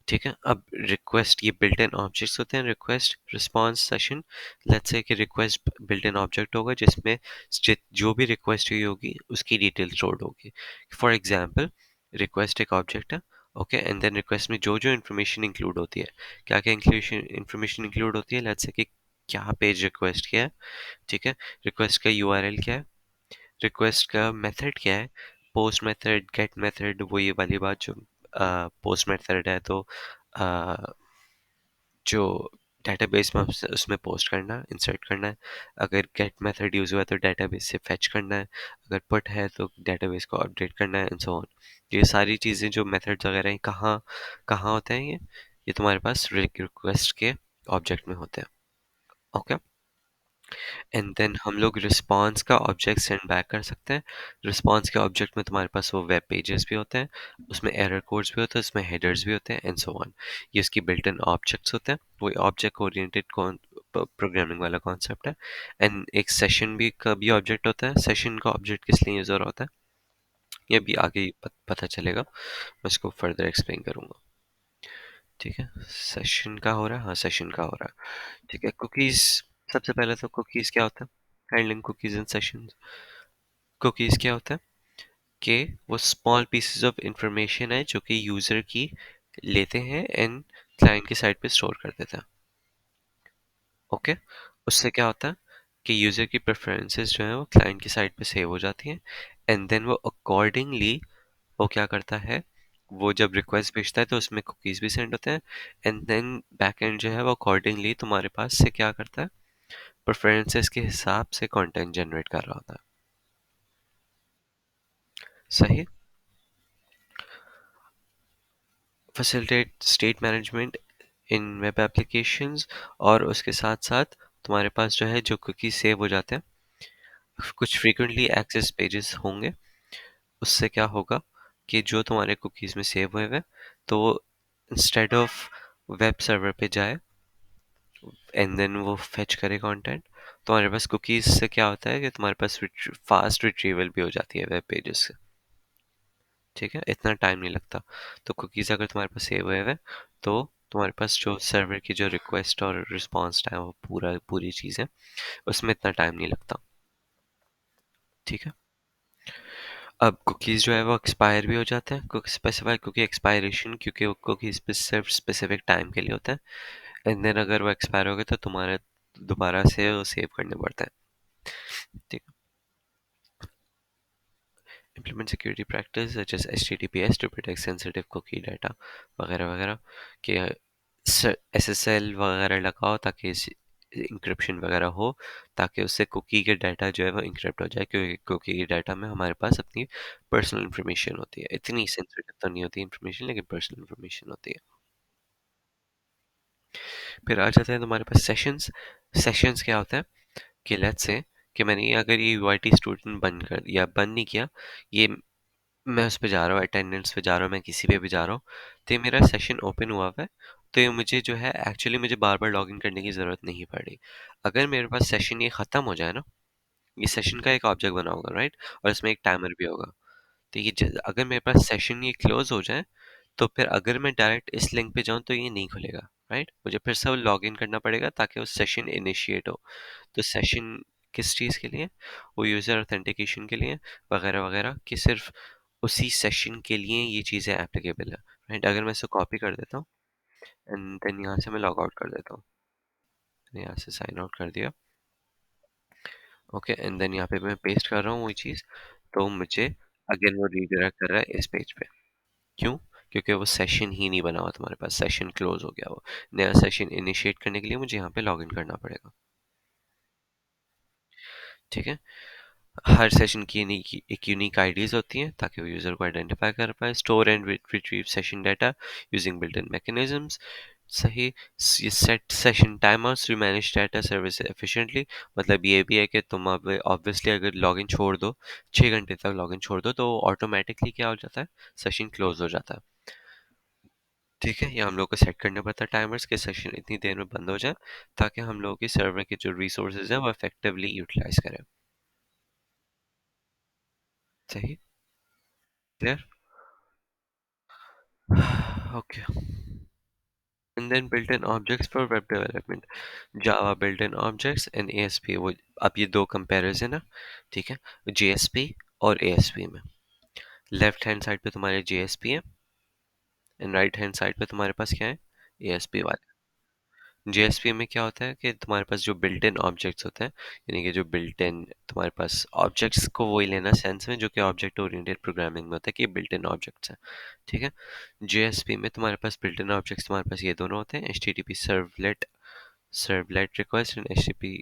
Speaker 1: ठीक है। अब रिक्वेस्ट ये बिल्ट इन ऑब्जेक्ट्स होते हैं, request response session. Let's say कि रिक्वेस्ट बिल्ट इन ऑब्जेक्ट होगा जिसमें जो भी रिक्वेस्ट हुई होगी उसकी डिटेल स्टोर्ड होगी। फॉर एग्जांपल रिक्वेस्ट एक ऑब्जेक्ट है। ओके। एंड देन रिक्वेस्ट में जो जो इन्फॉर्मेशन इंक्लूड होती है, क्या क्या इन्फॉर्मेशन इंक्लूड होती है, लेट्स से कि क्या पेज रिक्वेस्ट किया है। ठीक है। रिक्वेस्ट का URL क्या है, रिक्वेस्ट का मेथड क्या है, पोस्ट मेथड गेट मेथड, वो ये वाली बात जो पोस्ट मेथड है तो जो डेटाबेस में उसमें पोस्ट करना है, इंसर्ट करना है। अगर गेट मेथड यूज हुआ है तो डेटाबेस से फेच करना है। अगर पुट है तो डेटाबेस को अपडेट करना है एंड सो ऑन। ये सारी चीज़ें जो मेथड्स वगैरह हैं कहाँ कहाँ होते हैं ये तुम्हारे पास रिक्वेस्ट के ऑब्जेक्ट में होते हैं। ओके। एंड देन हम लोग रिस्पॉन्स का ऑब्जेक्ट सेंड बैक कर सकते हैं। रिस्पॉन्स के ऑब्जेक्ट में तुम्हारे पास वो वेब पेजेस भी होते हैं, उसमें एरर कोड्स भी होते हैं, उसमें हेडर्स भी होते हैं एंड सो ऑन। ये उसकी बिल्ट इन ऑब्जेक्ट्स होते हैं, वो ऑब्जेक्ट ओरिएंटेड प्रोग्रामिंग वाला कॉन्सेप्ट है। एंड एक सेशन भी का भी ऑब्जेक्ट होता है। सेशन का ऑब्जेक्ट किस लिए यूज हो रहा होता है ये भी आगे पता चलेगा, मैं इसको फर्दर एक्सप्लेन करूंगा। ठीक है। सेशन का हो रहा है, हाँ सेशन का हो रहा है। ठीक है। कुकीज। सबसे पहले तो कुकीज क्या होता है, handling cookies in session. Cookies क्या होता है कि वो स्मॉल पीसेस ऑफ इंफॉर्मेशन है जो कि यूजर की लेते हैं एंड क्लाइंट की साइड पे स्टोर कर देते हैं। ओके। उससे क्या होता है कि यूजर की प्रेफरेंसेस जो है वो क्लाइंट की साइड पे सेव हो जाती हैं। एंड देन वो अकॉर्डिंगली वो क्या करता है, वो जब रिक्वेस्ट भेजता है तो उसमें कुकीज भी सेंड होते हैं। एंड देन बैकएंड जो है वो अकॉर्डिंगली तुम्हारे पास से क्या करता है, प्रेफरेंसेस के हिसाब से कंटेंट जनरेट कर रहा होता है। सही। फैसिलिटेट स्टेट मैनेजमेंट इन वेब एप्लीकेशंस। और उसके साथ साथ तुम्हारे पास जो है जो कुकीज सेव हो जाते हैं, कुछ फ्रीक्वेंटली एक्सेस पेजेस होंगे, उससे क्या होगा कि जो तुम्हारे कुकीज में सेव हुए हुए तो वो इंस्टेड ऑफ वेब सर्वर पे जाए एंड देन वो फेच करे कंटेंट, तुम्हारे पास कुकीज से क्या होता है कि तुम्हारे पास फास्ट रिट्रीवल भी हो जाती है वेब पेजेस से। ठीक है। इतना टाइम नहीं लगता। तो कुकीज अगर तुम्हारे पास सेव हुए हुए तो तुम्हारे पास जो सर्वर की जो रिक्वेस्ट और रिस्पॉन्स टाइम वो पूरी चीज़ है, उसमें इतना टाइम नहीं लगता। ठीक है। अब कुकीज़ जो है वो एक्सपायर भी हो जाते हैं, कुकी स्पेसिफाई कुकी एक्सपायरेशन, क्योंकि वो कुकीज़ पे सिर्फ स्पेसिफिक टाइम के लिए होता है। एंड देन अगर वो एक्सपायर हो गए तो तुम्हारे दोबारा से वो सेव करने पड़ता है। ठीक है। Implement security practice such as HTTPS to protect sensitive cookie data वगैरह वगैरह, कि SSL वगैरह लगाओ ताकि इंक्रिप्शन वगैरह हो, ताकि उससे कुकी के डाटा जो है वो इंक्रिप्ट हो जाए, क्योंकि कुकी के डाटा में हमारे पास अपनी पर्सनल इंफॉर्मेशन होती है। इतनी सेंसिटिव तो नहीं होती इंफॉर्मेशन, लेकिन पर्सनल इंफॉर्मेशन होती है। फिर आ जाते हैं तुम्हारे पास सेशंस। सेशंस क्या होता है कि लेट्स से कि मैंने अगर ये यूआईटी स्टूडेंट बंद कर दिया, बंद नहीं किया, ये मैं उस पे जा रहा हूँ, अटेंडेंस पे जा रहा हूँ, मैं किसी पे भी जा रहा हूँ, तो ये मेरा सेशन ओपन हुआ हुआ है, तो ये मुझे जो है एक्चुअली मुझे बार बार लॉगिन करने की ज़रूरत नहीं पड़ी। अगर मेरे पास सेशन ये ख़त्म हो जाए ना, ये सेशन का एक ऑब्जेक्ट बना होगा, राइट, और इसमें एक टाइमर भी होगा, तो ये अगर मेरे पास सेशन ये क्लोज हो जाए, तो फिर अगर मैं डायरेक्ट इस लिंक पे जाऊँ तो ये नहीं खुलेगा, राइट, मुझे फिर से लॉग इन करना पड़ेगा ताकि वो सेशन इनिशिएट हो। तो सेशन किस चीज़ के लिए? वो यूज़र ऑथेंटिकेशन के लिए, वगैरह वगैरह, कि सिर्फ उसी सेशन के लिए ये चीज़ें एप्लीकेबल है, राइट। अगर मैं इसे कॉपी कर देता हूँ एंड देन यहाँ से मैं लॉग आउट कर देता हूँ, यहाँ से साइन आउट कर दिया, ओके, एंड देन यहाँ पे मैं पेस्ट कर रहा हूँ वही चीज़, तो मुझे अगेन वो रीडायरेक्ट कर रहा है इस पेज पे। क्यों? क्योंकि वो सेशन ही नहीं बना हुआ तुम्हारे पास, सेशन क्लोज हो गया, वो नया सेशन इनिशिएट करने के लिए मुझे यहाँ पे लॉग इन करना पड़ेगा। ठीक है। हर सेशन की एक यूनिक आईडीज होती हैं ताकि वो यूजर को आइडेंटिफाई कर पाए। Store and retrieve session data using built in mechanisms. सही। ये set session timers to manage data service efficiently. मतलब ये भी है कि तुम अब ऑब्वियसली अगर लॉगिन छोड़ दो, 6 घंटे तक लॉगिन छोड़ दो, तो ऑटोमेटिकली क्या हो जाता है, सेशन क्लोज हो जाता है। ठीक है, ये हम लोग को सेट करना पड़ता है टाइमर्स के, सेशन इतनी देर में बंद हो जाए, ताकि हम लोगों की सर्वर के जो रिसोर्सेज हैं वो इफेक्टिवली यूटिलाइज करें। सही। Clear. Okay. And then built-in objects for web development, Java built-in objects and ASP। वो अब ये दो कंपैरिजन है, ठीक है, JSP और ASP में। लेफ्ट हैंड साइड पे तुम्हारे JSP है एंड राइट हैंड साइड पे तुम्हारे पास क्या है, ASP वाले। JSP में क्या होता है कि तुम्हारे पास जो बिल्ट इन ऑब्जेक्ट्स होते हैं, यानी कि जो बिल्ट इन तुम्हारे पास ऑब्जेक्ट्स को वही लेना सेंस में जो कि ऑब्जेक्ट ओरिएंटेड प्रोग्रामिंग में होता है कि बिल्ट इन ऑब्जेक्ट्स हैं। ठीक है। JSP में तुम्हारे पास बिल्ट इन ऑब्जेक्ट्स तुम्हारे पास ये दोनों होते हैं, HTTP servlet request and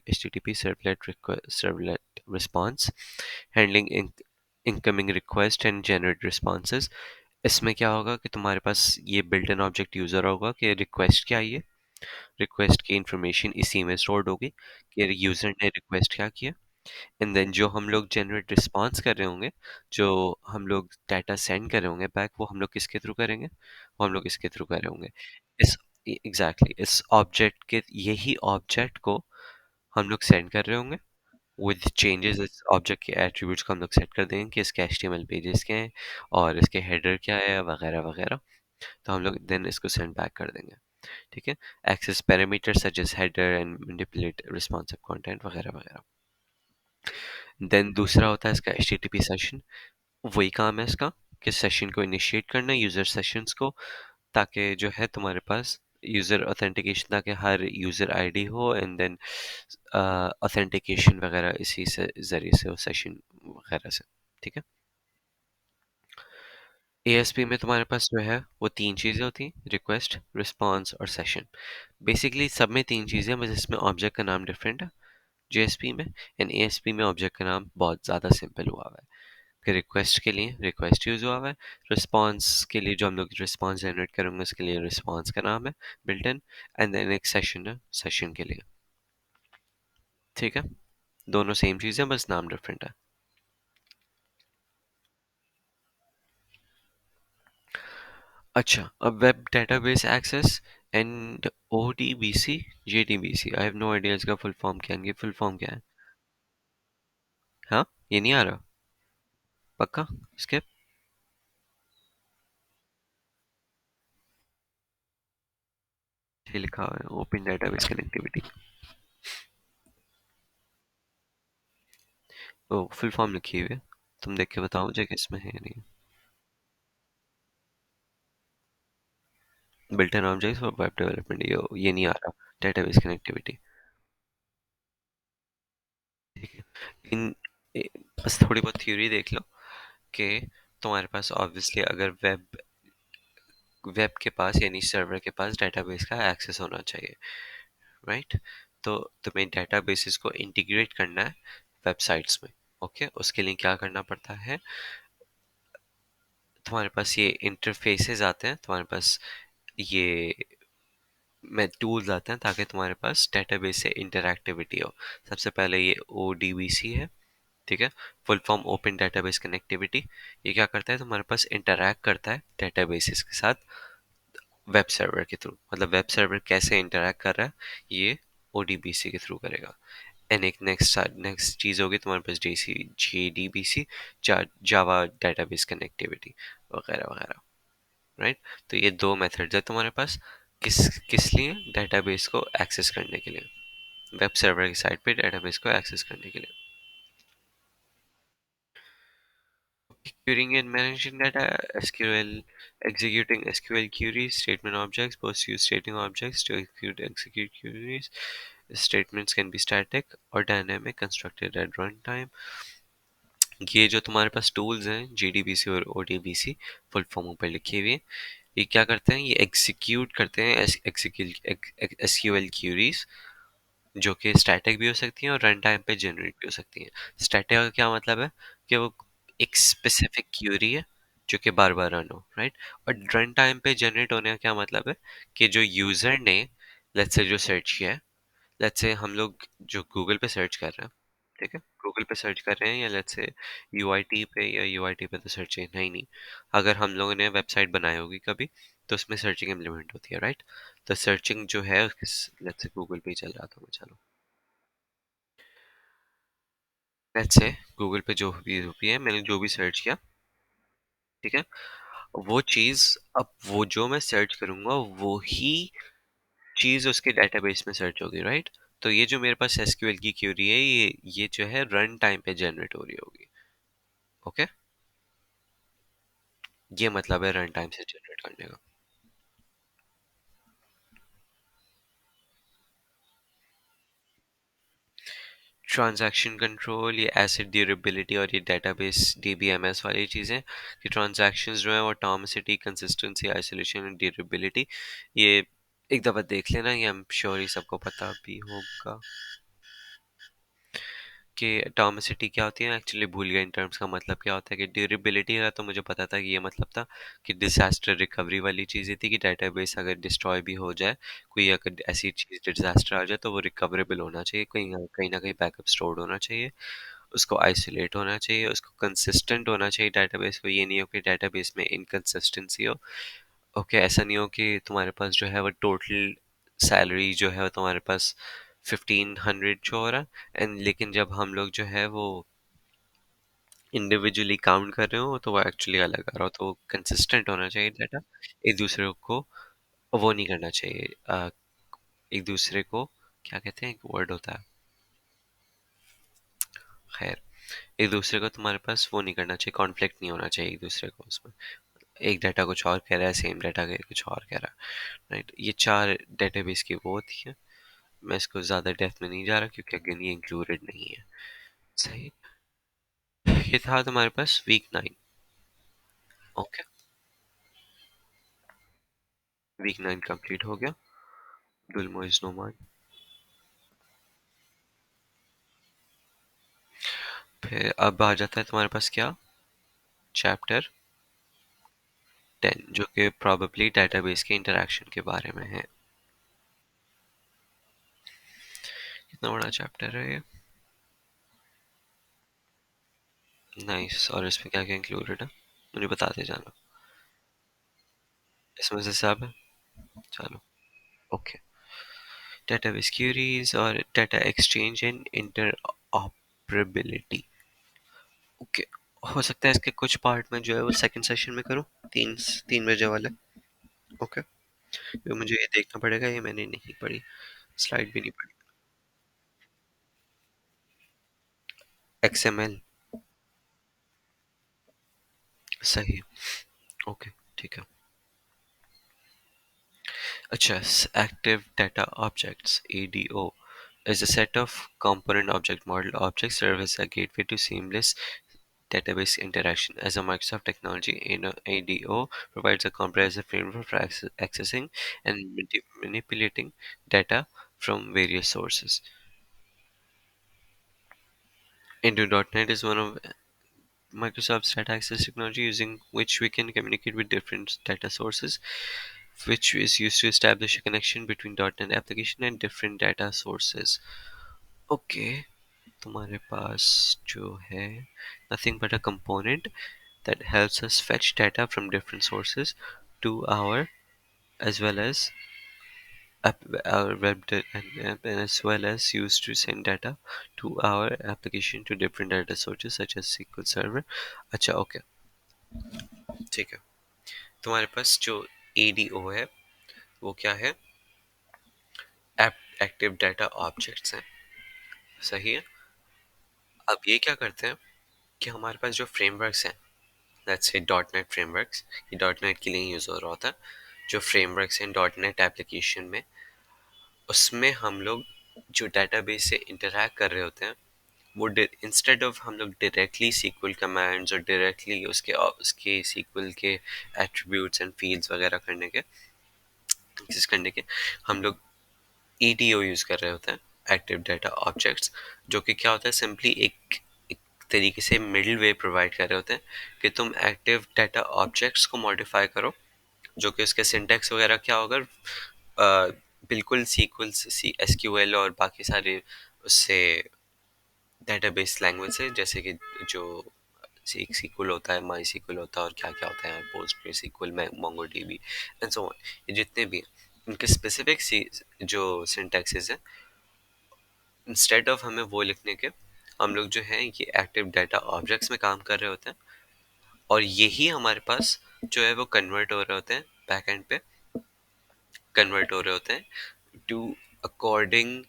Speaker 1: HTTP servlet response, handling incoming request and generate responses. इसमें क्या होगा कि तुम्हारे पास ये बिल्ट इन ऑब्जेक्ट यूजर होगा कि रिक्वेस्ट क्या है, रिक्वेस्ट की इंफॉर्मेशन इसी में स्टोर्ड होगी कि यूजर ने रिक्वेस्ट क्या किया, एंड देन जो हम लोग जनरेट रिस्पॉन्स कर रहे होंगे, जो हम लोग डाटा सेंड कर रहे होंगे बैक, वो हम लोग किसके थ्रू करेंगे, वो हम लोग इसके थ्रू कर रहे होंगे, इस एग्जैक्टली इस ऑब्जेक्ट के, यही ऑब्जेक्ट को हम लोग सेंड कर रहे होंगे विद चेंजेस। इस ऑब्जेक्ट के एट्रीब्यूट्स को हम लोग सेट कर देंगे कि इसके HTML पेजेस क्या हैं और इसके हेडर क्या है, वगैरह वगैरह, तो हम लोग देन इसको सेंड बैक कर देंगे। ठीक है। Access parameter such as header and manipulate responsive content, वगैरह वगैरह। देन दूसरा होता है इसका HTTP सेशन। वही काम है इसका कि सेशन को इनिशिएट करना, यूजर सेशंस को, ताकि जो है तुम्हारे पास यूजर ऑथेंटिकेशन, ताकि हर यूजर आईडी हो एंड देन ऑथेंटिकेशन वगैरह इसी से जरिए से हो, सेशन वगैरह से। ठीक है। ASP में तुम्हारे पास जो है वो तीन चीज़ें होती हैं, रिक्वेस्ट, रिस्पॉन्स और सेशन। बेसिकली सब में तीन चीज़ें, बस इसमें ऑब्जेक्ट का नाम डिफरेंट है JSP में, एंड ASP में ऑब्जेक्ट का नाम बहुत ज़्यादा सिंपल हुआ हुआ है कि रिक्वेस्ट के लिए रिक्वेस्ट यूज हुआ हुआ है, रिस्पॉन्स के लिए जो हम लोग रिस्पॉन्स जनरेट करेंगे उसके लिए रिस्पॉन्स का नाम है बिल्ट इन, एंड देन एक सेशन है सेशन के लिए। ठीक है। दोनों सेम चीज़ है, बस नाम डिफरेंट है। अच्छा, अब web database access and ODBC, JDBC, I have no idea इसका फुल फॉर्म क्या है, इनकी फुल फॉर्म क्या है। हाँ, ये नहीं आ रहा पक्का, स्किप। ये लिखा हुआ है ओपन डेटाबेस कनेक्टिविटी। ओ, फुल फॉर्म लिखी हुई है, तुम देख के बताओ मुझे किसमें है या नहीं। Built in objects for web development, ये नहीं आ रहा, डेटाबेस कनेक्टिविटी। ठीक है। इन बस थोड़ी बहुत थ्योरी देख लो कि तुम्हारे पास ऑब्वियसली अगर वेब वेब के पास यानी सर्वर के पास डेटाबेस का एक्सेस होना चाहिए, राइट। तो तुम्हें डेटाबेसेस को इंटीग्रेट करना है वेबसाइट्स में। ओके, उसके लिए क्या करना पड़ता है, तुम्हारे पास ये इंटरफेसेस आते हैं, तुम्हारे पास ये में टूल्स आते हैं ताकि तुम्हारे पास डेटाबेस से इंटरएक्टिविटी हो। सबसे पहले ये ODBC है, ठीक है, full form open database connectivity. ये क्या करता है, तुम्हारे पास इंटरैक्ट करता है डेटाबेसेस के साथ वेब सर्वर के थ्रू। मतलब वेब सर्वर कैसे इंटरैक्ट कर रहा है, ये ODBC के थ्रू करेगा। एंड एक नेक्स्ट चीज़ होगी तुम्हारे पास JDBC, जावा डेटाबेस कनेक्टिविटी वगैरह वगैरह, राइट। तो ये दो मेथड्स है तुम्हारे पास, किस किस लिए, डेटाबेस को एक्सेस करने के लिए, वेब सर्वर की साइट पे डेटाबेस को एक्सेस करने के लिए। Querying and managing data, SQL, executing SQL queries, statement objects, both use stating objects to execute queries. Statements can be static or dynamic, constructed at runtime. ये जो तुम्हारे पास टूल्स हैं JDBC और ODBC, फुल फॉर्म पर लिखे हुए हैं, ये क्या करते हैं, ये एग्जीक्यूट करते हैं SQL क्यूरीज, जो कि स्टैटिक भी हो सकती हैं और रन टाइम पे जनरेट भी हो सकती हैं। स्टैटिक का क्या मतलब है कि वो एक स्पेसिफिक क्यूरी है जो कि बार बार रन हो, राइट। और रन टाइम पे जनरेट होने का क्या मतलब है कि जो यूजर ने, लेट्स से जो सर्च किया है, लेट्स से हम लोग जो गूगल पे सर्च कर रहे हैं, ठीक है, गूगल पे सर्च कर रहे हैं, या लेट्स से UIT पे, या UIT पे तो सर्च नहीं, अगर हम लोगों ने वेबसाइट बनाई होगी कभी, तो उसमें सर्चिंग इम्प्लीमेंट होती है, राइट। तो सर्चिंग जो है उसके, लेट्स से गूगल पे ही चल रहा था मैं, चलो लेट्स से गूगल पे जो भी है, मैंने जो भी सर्च किया, ठीक है, वो चीज़, अब वो जो मैं सर्च करूंगा वो ही चीज़ उसके डेटाबेस में सर्च होगी, राइट। तो ये जो मेरे पास SQL की क्यूरी है, ये जो है रन टाइम पे जनरेट हो रही होगी। ओके, ये मतलब है रन टाइम से जनरेट करने का। ट्रांजैक्शन कंट्रोल, ये एसिड ड्यूरेबिलिटी और ये डेटाबेस DBMS वाली चीज़ें, कि ट्रांजैक्शंस जो है वो atomicity, consistency, isolation and durability, ये एक दफ़ा देख लेना, ये आई एम श्योर ये सबको पता भी होगा कि एटॉमिसिटी क्या होती है। एक्चुअली भूल गया इन टर्म्स का मतलब क्या होता है। कि ड्यूरेबिलिटी का तो मुझे पता था कि ये मतलब था कि डिजास्टर रिकवरी वाली चीज़ थी, कि डेटाबेस अगर डिस्ट्रॉय भी हो जाए, कोई अगर ऐसी चीज़ डिजास्टर आ जाए, तो वो रिकवरेबल होना चाहिए, कहीं ना कहीं बैकअप स्टोर्ड होना चाहिए, उसको आइसोलेट होना चाहिए, उसको कंसिस्टेंट होना चाहिए डेटाबेस को। ये नहीं हो कि डेटाबेस में इनकंसिस्टेंसी हो। ओके, ऐसा नहीं हो कि तुम्हारे पास जो है वो टोटल सैलरी जो है वो तुम्हारे पास 1500 शो हो रहा है, एंड लेकिन जब हम लोग जो है वो इंडिविजुअली काउंट कर रहे हो तो वो एक्चुअली अलग आ रहा हो। तो कंसिस्टेंट होना चाहिए डाटा, एक दूसरे को वो नहीं करना चाहिए, एक दूसरे को क्या कहते हैं, एक वर्ड होता है, खैर, एक दूसरे को तुम्हारे पास वो नहीं करना चाहिए, कॉन्फ्लिक्ट नहीं होना चाहिए एक दूसरे को उसमें। एक डाटा कुछ और कह रहा है, सेम डाटा कुछ और कह रहा है, राइट। ये चार डेटाबेस की वो होती है। मैं इसको ज़्यादा डेप्थ में नहीं जा रहा क्योंकि अगेन ये इंक्लूडेड नहीं है। सही, ये था तुम्हारे पास वीक 9। ओके, वीक 9 कंप्लीट हो गया। दुल मोइज नोमान। फिर अब आ जाता है तुम्हारे पास क्या, चैप्टर 10, जो कि प्रोबेबली डेटाबेस के इंटरेक्शन के बारे में है। कितना बड़ा चैप्टर है ये, नाइस। और इसमें क्या क्या इंक्लूडेड है, मुझे बताते जाना। इसमें से सब है, चलो। ओके, डेटाबेस क्यूरीज और data exchange and interoperability. Okay, हो सकता है इसके कुछ पार्ट में जो है वो सेकंड सेशन में करूँ, 3 बजे वाले। ओके, तो मुझे ये देखना पड़ेगा, ये मैंने नहीं पढ़ी, स्लाइड भी नहीं पढ़ी। XML, सही, ओके, ठीक है। अच्छा, active data objects ADO is a set of component object model objects serve as a gateway to seamless database interaction. As a Microsoft technology, ADO provides a comprehensive framework for accessing and manipulating data from various sources. Into .NET is one of Microsoft's data access technology using which we can communicate with different data sources, which is used to establish a connection between .NET application and different data sources. Okay, तुम्हारे पास जो है nothing but a component that helps us fetch data from different sources to our as well as our and as well as used to send data to our application to different data sources such as SQL Server. अच्छा ओके, ठीक है। तुम्हारे पास जो ADO है वो क्या है? एक्टिव डाटा ऑब्जेक्ट्स हैं, सही है। अब ये क्या करते हैं कि हमारे पास जो फ्रेमवर्क्स हैं, let's say dot net frameworks, ये डॉट नेट के लिए यूज़ हो रहा होता है। जो फ्रेमवर्क्स हैं डॉट नेट एप्लीकेशन में, उसमें हम लोग जो डेटाबेस से इंटरैक्ट कर रहे होते हैं वो इंस्टेड ऑफ हम लोग डायरेक्टली सीक्वल कमांड्स और डायरेक्टली उसके उसके सीक्वल के एट्रीब्यूट्स एंड फील्ड्स वगैरह करने के एक्सेस करने के, हम लोग EDO यूज़ कर रहे होते हैं, एक्टिव डाटा ऑब्जेक्ट्स, जो कि क्या होता है, सिंपली एक तरीके से मिडिल वे प्रोवाइड कर रहे होते हैं कि तुम एक्टिव डाटा ऑब्जेक्ट्स को मॉडिफाई करो, जो कि उसके सिंटैक्स वगैरह क्या होगा, बिल्कुल सीक्वल SQL और बाकी सारे उससे डेटाबेस लैंग्वेज से, जैसे कि जो एक सीक्वल होता है, माई सीक्वल होता है और क्या क्या होता है, पोस्ट सीक्वल में Mongo dB and so on, ये जितने भी हैं उनके स्पेसिफिक जो सिंटैक्सेस हैं, इंस्टेड ऑफ हमें वो लिखने के, हम लोग जो है ये एक्टिव डाटा ऑब्जेक्ट्स में काम कर रहे होते हैं, और यही हमारे पास जो है वो कन्वर्ट हो रहे होते हैं, बैक एंड पे कन्वर्ट हो रहे होते हैं टू अकॉर्डिंग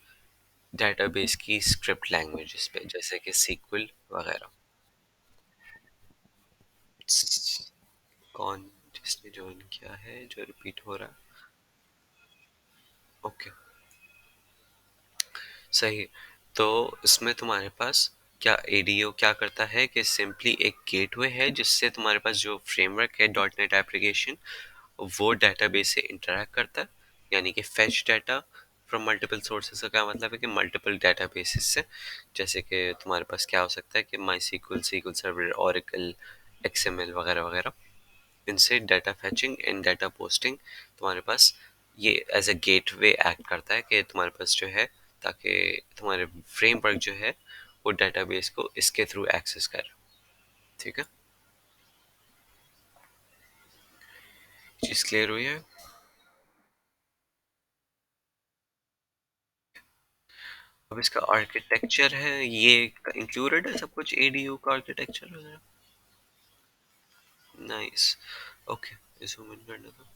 Speaker 1: डेटाबेस की स्क्रिप्ट लैंग्वेजेस पे, जैसे कि सीक्वल वगैरह। कौन जिसने ज्वाइन किया है जो रिपीट हो रहा है? ओके, सही। तो इसमें तुम्हारे पास क्या एडीओ क्या करता है कि सिंपली एक गेटवे है जिससे तुम्हारे पास जो फ्रेमवर्क है डॉट नेट एप्लीकेशन, वो डेटाबेस से इंटरेक्ट करता है, यानी कि fetch data from multiple sources का क्या मतलब है कि मल्टीपल डेटाबेसेस से, जैसे कि तुम्हारे पास क्या हो सकता है कि MySQL, SQL server, Oracle, XML वगैरह वगैरह, इनसे data fetching and data posting तुम्हारे पास ये एज अ गेटवे एक्ट करता है कि तुम्हारे पास जो है, ताकि तुम्हारे फ्रेमवर्क जो है वो डेटाबेस को इसके थ्रू एक्सेस कर, ठीक है। चीज़ क्लियर हुई है? अब इसका आर्किटेक्चर है, ये इंक्लूडेड है सब कुछ, ADU का आर्किटेक्चर वगैरह। नाइस, ओके, जूम इन करना था।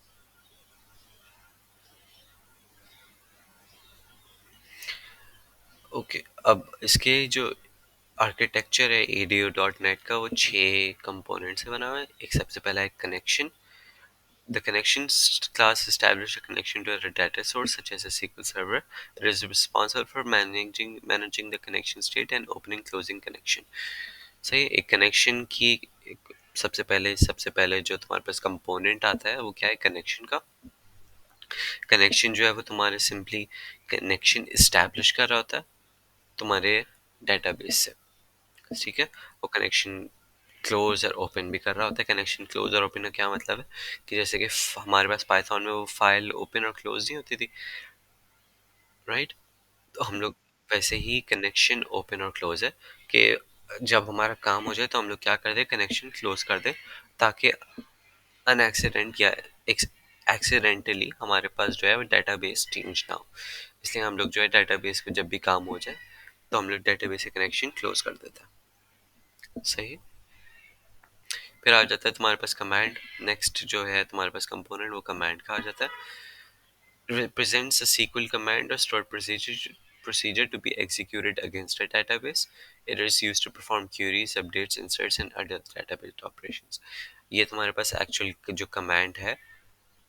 Speaker 1: ओके, अब इसके जो आर्किटेक्चर है ADU डॉट नेट का, वो 6 कंपोनेंट से बना हुआ है। एक सबसे पहला है connection. The connections class establishes a connection to a data source such as a SQL server that is responsible for managing the connection state and opening closing connection. सही, एक कनेक्शन की सबसे पहले जो तुम्हारे पास कंपोनेंट आता है वो क्या है, कनेक्शन का। कनेक्शन जो है वो तुम्हारे सिंपली कनेक्शन इस्टेब्लिश कर रहा होता है तुम्हारे डेटाबेस से, ठीक है। वो कनेक्शन क्लोज और ओपन भी कर रहा होता है। कनेक्शन क्लोज और ओपन का क्या मतलब है कि जैसे कि हमारे पास पाइथन में वो फाइल ओपन और क्लोज नहीं होती थी, राइट? तो हम लोग वैसे ही कनेक्शन ओपन और क्लोज है कि जब हमारा काम हो जाए तो हम लोग क्या कर दे, कनेक्शन क्लोज कर दे, ताकि अनएक्सीडेंट या एक्सीडेंटली हमारे पास जो है वो डेटाबेस चेंज ना हो। इसलिए हम लोग जो है डेटाबेस को जब भी काम हो जाए तो हम लोग डेटाबेस से कनेक्शन क्लोज कर देते हैं, सही। फिर आ जाता है तुम्हारे पास कमांड। नेक्स्ट जो है तुम्हारे पास कंपोनेंट, वो कमांड का आ जाता है। Represents a SQL command or stored procedure to be executed against a database. It is used to perform queries, updates, inserts and other database operations. ये तुम्हारे पास एक्चुअल जो कमांड है,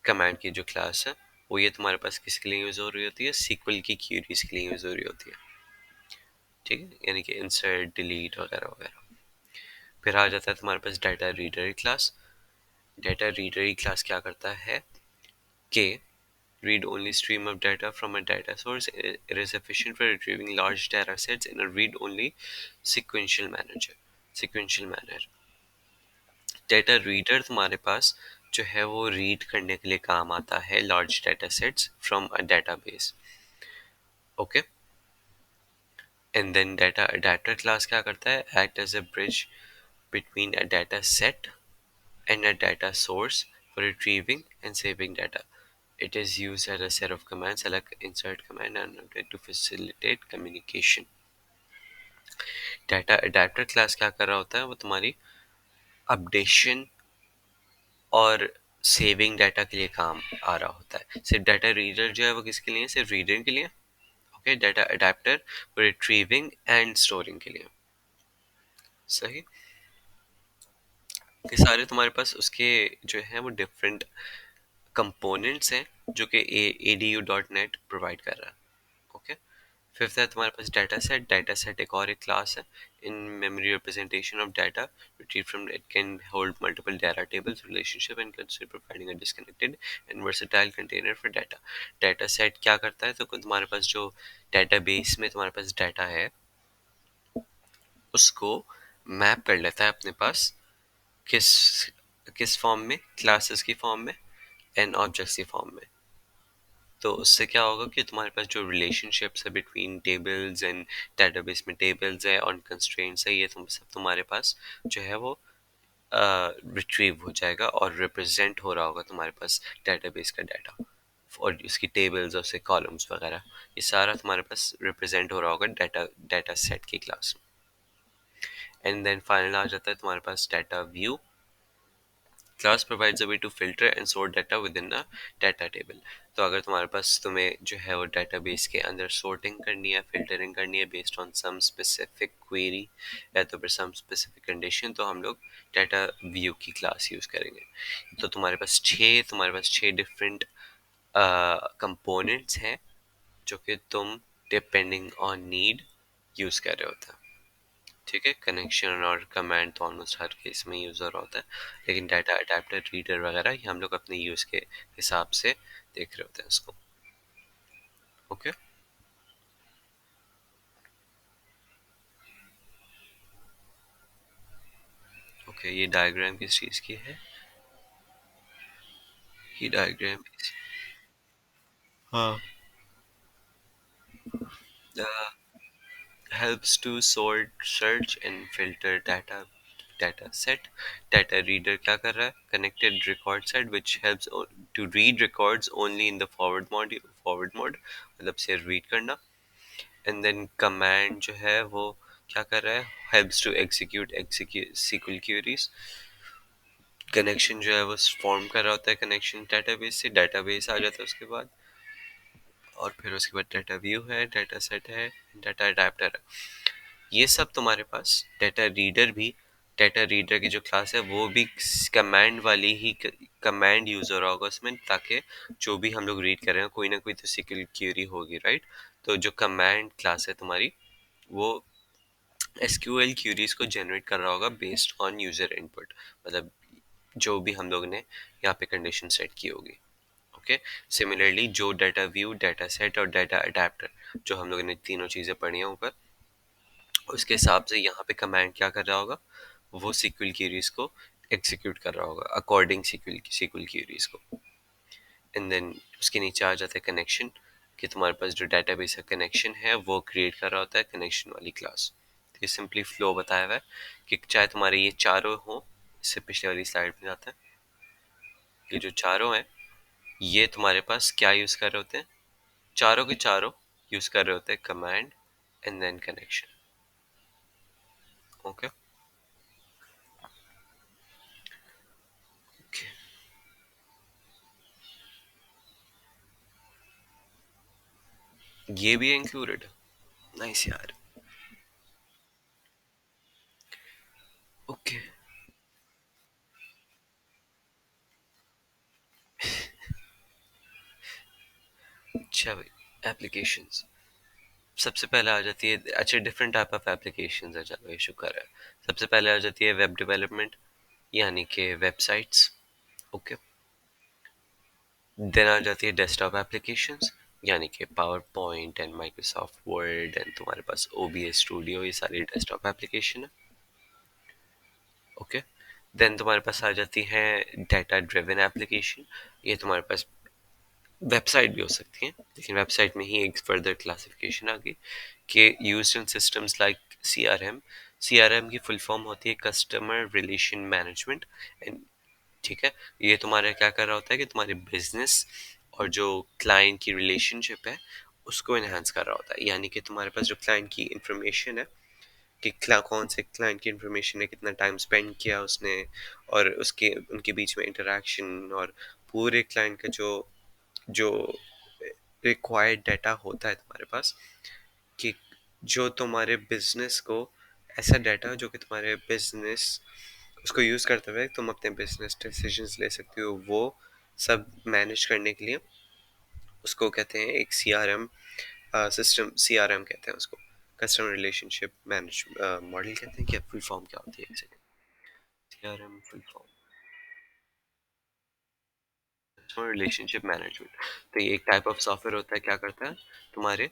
Speaker 1: कमांड की जो क्लास है, वो ये तुम्हारे पास किसके लिए यूज हो रही होती है, सीक्वल की क्यूरीज के लिए यूज हो रही होती है, ठीक है, यानी कि इंसर्ट, डिलीट वगैरह वगैरह। फिर आ जाता है तुम्हारे पास data reader class. Data reader class क्या करता है कि read-only stream of data from a data source. It is efficient for retrieving large data sets in a read-only sequential manner. sequential manner data reader तुम्हारे पास जो है वो रीड करने के लिए काम आता है large data sets from a database. Okay. And then data adapter class क्या करता है? Act as a bridge between a data set and a data source for retrieving and saving data. It is used as a set of commands like insert command and update to facilitate communication. Data adapter class क्या कर रहा होता है? वो तुम्हारी अपडेशन और सेविंग डाटा के लिए काम आ रहा होता है. सिर्फ डाटा रीडर जो है वो किसके लिए? सिर्फ रीडिंग के लिए. Okay. Data adapter retrieving and storing के लिए. सही. ये सारे तुम्हारे पास उसके जो है वो डिफरेंट कंपोनेंट्स हैं जो कि ADU.NET प्रोवाइड कर रहा है. ओके. फिफ्थ है तुम्हारे पास डाटा सेट. डाटा सेट एक और एक क्लास है in memory representation of data retrieve from. It can hold multiple data tables relationship and consider providing a disconnected and versatile container for data. Data set क्या करता है? तो तुम्हारे पास जो डेटाबेस में तुम्हारे पास डाटा है उसको मैप कर लेता है अपने पास किस किस फॉर्म में? क्लासेस की फॉर्म में एंड ऑब्जेक्ट्स की फॉर्म में. तो उससे क्या होगा कि तुम्हारे पास जो रिलेशनशिप्स है बिटवीन टेबल्स एंड डेटाबेस में टेबल्स है और कंस्ट्रेंट्स है, ये तुम सब तुम्हारे पास जो है वो रिट्रीव हो जाएगा और रिप्रेजेंट हो रहा होगा तुम्हारे पास डेटाबेस का डाटा और इसकी टेबल्स और उसके कॉलम्स वगैरह. ये सारा तुम्हारे पास रिप्रेजेंट हो रहा होगा डाटा डाटा सेट की क्लास में. एंड देन फाइनल आ जाता है तुम्हारे पास data view. Class provides a way to filter and sort data with in a data table. तो अगर तुम्हारे पास तुम्हें जो है वो डाटाबेस के अंदर सॉर्टिंग करनी है, फिल्टरिंग करनी है based on some specific query या तो फिर सम स्पेसिफिक कंडीशन, तो हम लोग डाटा व्यू की क्लास यूज़ करेंगे. तो तुम्हारे पास छः डिफरेंट कंपोनेंट्स हैं जो कि तुम डिपेंडिंग ऑन नीड यूज़ कर रहे होते हैं. ठीक है. कनेक्शन और कमांड तो ऑलमोस्ट हर केस में यूज़ हो रहा होता है, लेकिन डाटा अडेप्टर रीडर वगैरह ये हम लोग अपने यूज़ के हिसाब से देख रहे होते हैं उसको. ओके. ओके. ये डायग्राम किस चीज़ की है? ये डायग्राम हाँ helps to sort search and filter data set. Data reader क्या कर रहा है? Connected record set which helps to read records only in the forward mode मतलब सिर्फ read करना. एंड देन कमांड जो है वो क्या कर रहा है? Helps to execute SQL queries. Connection जो है वो फॉर्म कर रहा होता है कनेक्शन डेटाबेस से. डेटाबेस आ जाता है उसके बाद और फिर उसके बाद डाटा व्यू है, डाटा सेट है, डाटा अडेप्टर है. ये सब तुम्हारे पास डाटा रीडर भी. डाटा रीडर की जो क्लास है वो भी कमांड वाली ही कमांड यूजर होगा उसमें, ताकि जो भी हम लोग रीड कर रहे हैं कोई ना कोई तो SQL क्वेरी होगी, राइट. तो जो कमांड क्लास है तुम्हारी वो SQL क्यूरीज को जनरेट कर रहा होगा बेस्ड ऑन यूजर इनपुट, मतलब जो भी हम लोग ने यहाँ पे कंडीशन सेट की होगी. ओके. सिमिलरली जो डाटा व्यू, डाटा सेट और डाटा अडेप्टर जो हम लोगों ने तीनों चीज़ें पढ़ी हैं ऊपर, उसके हिसाब से यहाँ पे कमांड क्या कर रहा होगा? वो SQL क्यूरीज को एग्जीक्यूट कर रहा होगा अकॉर्डिंग SQL क्यूरीज को. एंड देन उसके नीचे आ जाता है कनेक्शन, कि तुम्हारे पास जो डेटाबेस का कनेक्शन है वो क्रिएट कर रहा होता है कनेक्शन वाली क्लास. तो ये सिंपली फ्लो बताया हुआ है कि चाहे तुम्हारे ये चारों हो. इससे पिछले वाली स्लाइड में जाता है. ये जो चारों हैं ये तुम्हारे पास क्या यूज़ कर रहे होते हैं? चारों के चारों यूज़ कर रहे होते हैं command and then connection. Okay. ये भी है इंक्लूडेड. नाइस यार. ओके. अच्छा भाई. एप्लीकेशंस सबसे पहले आ जाती है. अच्छा, डिफरेंट टाइप ऑफ एप्लीकेशंस है. चलो ये शुक्र है. सबसे पहले आ जाती है वेब डेवलपमेंट, यानी कि वेबसाइट्स. ओके. देन आ जाती है डेस्कटॉप एप्लीकेशंस, यानी कि power point and Microsoft word and तुम्हारे पास ओबीएस स्टूडियो, ये सारी डेस्कटॉप एप्लीकेशन है। ओके। देन तुम्हारे पास आ जाती है डाटा ड्रिवन एप्लीकेशन। ये तुम्हारे पास वेबसाइट भी हो सकती है, लेकिन वेबसाइट में ही एक फर्दर क्लासिफिकेशन आ गई कि used in systems like CRM. CRM की फुल फॉर्म होती है कस्टमर रिलेशन मैनेजमेंट। एंड ठीक है, ये तुम्हारा क्या कर रहा होता है कि तुम्हारे बिजनेस और जो क्लाइंट की रिलेशनशिप है उसको एनहांस कर रहा होता है, यानी कि तुम्हारे पास जो क्लाइंट की इंफॉर्मेशन है कि कौन से क्लाइंट की इंफॉर्मेशन है, कितना टाइम स्पेंड किया उसने, और उसके उनके बीच में इंटरेक्शन, और पूरे क्लाइंट का जो जो रिक्वायर्ड डाटा होता है तुम्हारे पास, कि जो तुम्हारे बिजनेस को, ऐसा डाटा जो कि तुम्हारे बिजनेस उसको यूज़ करते हुए तुम अपने बिजनेस डिसीजंस ले सकते हो, वो सब मैनेज करने के लिए उसको कहते हैं एक सीआरएम सिस्टम। सीआरएम कहते हैं उसको, कस्टमर रिलेशनशिप मैनेज मॉडल कहते हैं। क्या फुल फॉर्म क्या होती है, एक second. CRM full form customer relationship management. तो ये एक टाइप ऑफ सॉफ्टवेयर होता है, क्या करता है तुम्हारे,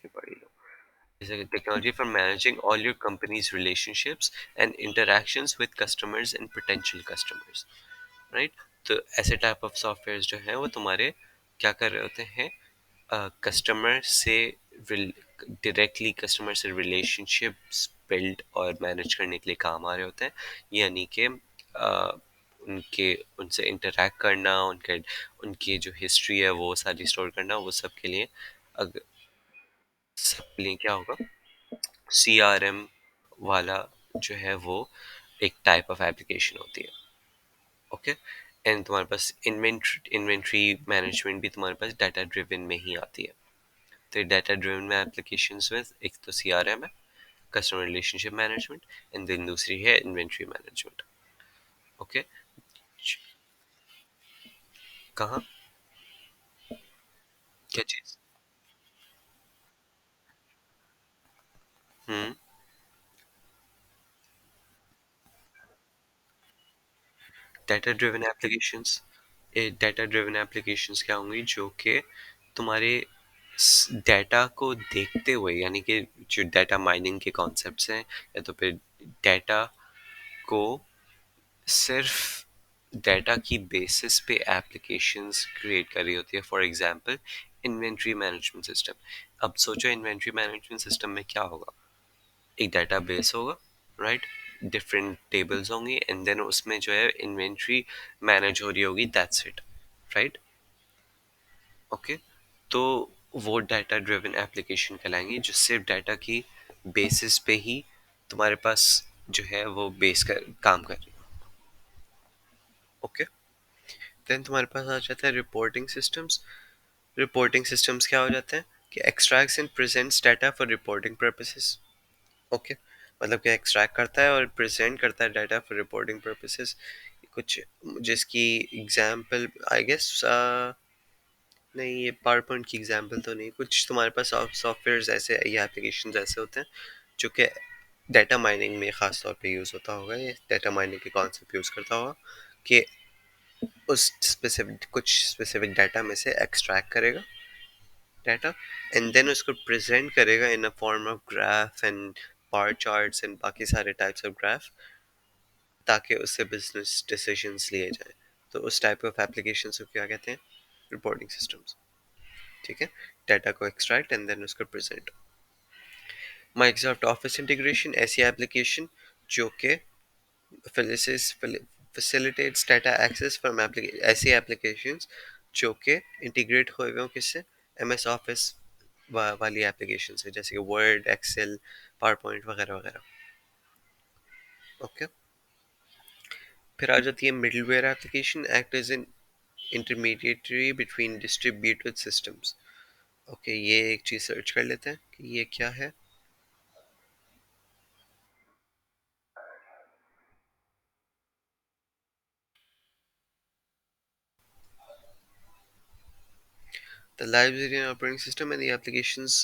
Speaker 1: पढ़ी लो, is a technology for managing all your company's relationships and interactions with customers and potential customers, right? तो ऐसे टाइप ऑफ सॉफ्टवेयर जो है वो तुम्हारे क्या कर रहे होते हैं, कस्टमर से डायरेक्टली कस्टमर से रिलेशनशिप्स बिल्ड और मैनेज करने के लिए काम आ रहे होते हैं, यानी कि उनके उनसे इंटरेक्ट करना, उनके उनकी जो हिस्ट्री है वो सारी स्टोर करना, वो सब के लिए अगर सब के लिए क्या होगा, सीआरएम वाला जो है वो एक टाइप ऑफ एप्लीकेशन होती है। ओके। एंड तुम्हारे पास इन्वेंट्री मैनेजमेंट भी तुम्हारे पास डाटा ड्रिवन में ही आती है। तो डाटा ड्रिवन में एप्लीकेशंस में एक तो सीआरएम है, customer relationship management, and then दूसरी है इन्वेंट्री मैनेजमेंट। ओके। कहाँ, क्या चीज? Hmm. Data driven applications, data driven applications क्या होंगी, जो कि तुम्हारे डाटा को देखते हुए, यानी कि जो डाटा माइनिंग के कॉन्सेप्ट्स हैं, या तो फिर डाटा को सिर्फ डाटा की बेसिस पे एप्लीकेशंस क्रिएट कर रही होती है। For example inventory management system. अब सोचो इन्वेंट्री मैनेजमेंट सिस्टम में क्या होगा, एक डाटा बेस होगा, राइट, डिफरेंट टेबल्स होंगी, एंड देन उसमें जो है इन्वेंट्री मैनेज हो रही होगी, दैट्स इट, राइट। ओके। तो वो डाटा ड्रिवन एप्लीकेशन कहलाएंगी, जो सिर्फ डाटा की बेसिस पे ही तुम्हारे पास जो है वो बेस कर काम कर रही है। ओके। देन तुम्हारे पास आ जाता है रिपोर्टिंग सिस्टम्स। रिपोर्टिंग सिस्टम्स क्या हो जाते हैं कि extracts and presents data for reporting purposes. Okay, मतलब कि एक्सट्रैक्ट करता है और प्रेजेंट करता है डाटा फॉर रिपोर्टिंग पर्पसेस। कुछ जिसकी एग्जांपल आई गेस, नहीं ये पावर पॉइंट की एग्जांपल तो नहीं, कुछ तुम्हारे पास सॉफ्टवेयर ऐसे या एप्लीकेशंस ऐसे होते हैं जो कि डाटा माइनिंग में ख़ास तौर पे यूज़ होता होगा, ये डाटा माइनिंग के कॉन्सेप्ट यूज़ करता होगा कि उस स्पेसिफिक कुछ स्पेसिफिक डाटा में से एक्सट्रैक्ट करेगा डाटा, एंड देन उसको प्रेजेंट करेगा in a form of graph and bar charts and बाकी सारे टाइप्स ऑफ ग्राफ, ताकि उससे बिजनेस डिसीजंस लिए जाए। तो उस टाइप ऑफ एप्लीकेशंस को क्या कहते हैं, रिपोर्टिंग सिस्टम्स। ठीक है, डाटा को एक्सट्रैक्ट एंड देन उसको प्रेजेंट। माइक्रोसॉफ्ट ऑफिस इंटीग्रेशन, ऐसी एप्लीकेशन जो कि फैसिलिटेट्स डाटा एक्सेस फ्रॉम ऐसी एप्लीकेशंस जो कि इंटीग्रेट हुए हुए हों किससे, एम एस ऑफिस वाली एप्लीकेशन से, जैसे कि वर्ड, एक्सेल, पावर पॉइंट वगैरह वगैरह। ओके। फिर आ जाती है middleware application, act as an intermediary between distributed systems. Okay, ये एक चीज़ सर्च कर लेते हैं कि ये क्या है। The Liberian operating system and the applications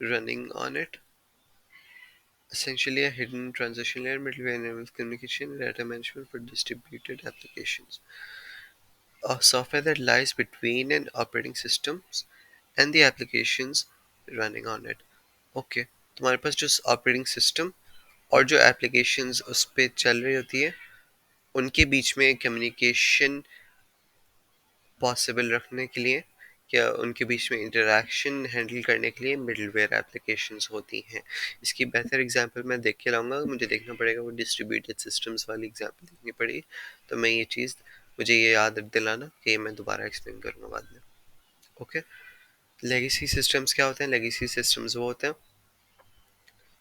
Speaker 1: running on it. Essentially a hidden transition layer middleware enables communication and data management for distributed applications. A software that lies between an operating systems and the applications running on it. Okay, तुम्हारे पास जो ऑपरेटिंग सिस्टम और जो एप्लीकेशंस उस पे चल रही होती है उनके बीच में कम्युनिकेशन पॉसिबल रखने के लिए, क्या उनके बीच में इंटरेक्शन हैंडल करने के लिए मिडलवेयर एप्लीकेशंस होती हैं। इसकी बेहतर एग्जांपल मैं देख के लाऊंगा, मुझे देखना पड़ेगा, वो डिस्ट्रीब्यूटेड सिस्टम्स वाली एग्जांपल देखनी पड़ेगी। तो मैं ये चीज़, मुझे ये याद दिलाना कि मैं दोबारा एक्सप्लेन करूंगा बाद में। ओके, लेगेसी सिस्टम्स क्या होते हैं? लेगेसी सिस्टम्स वो होते हैं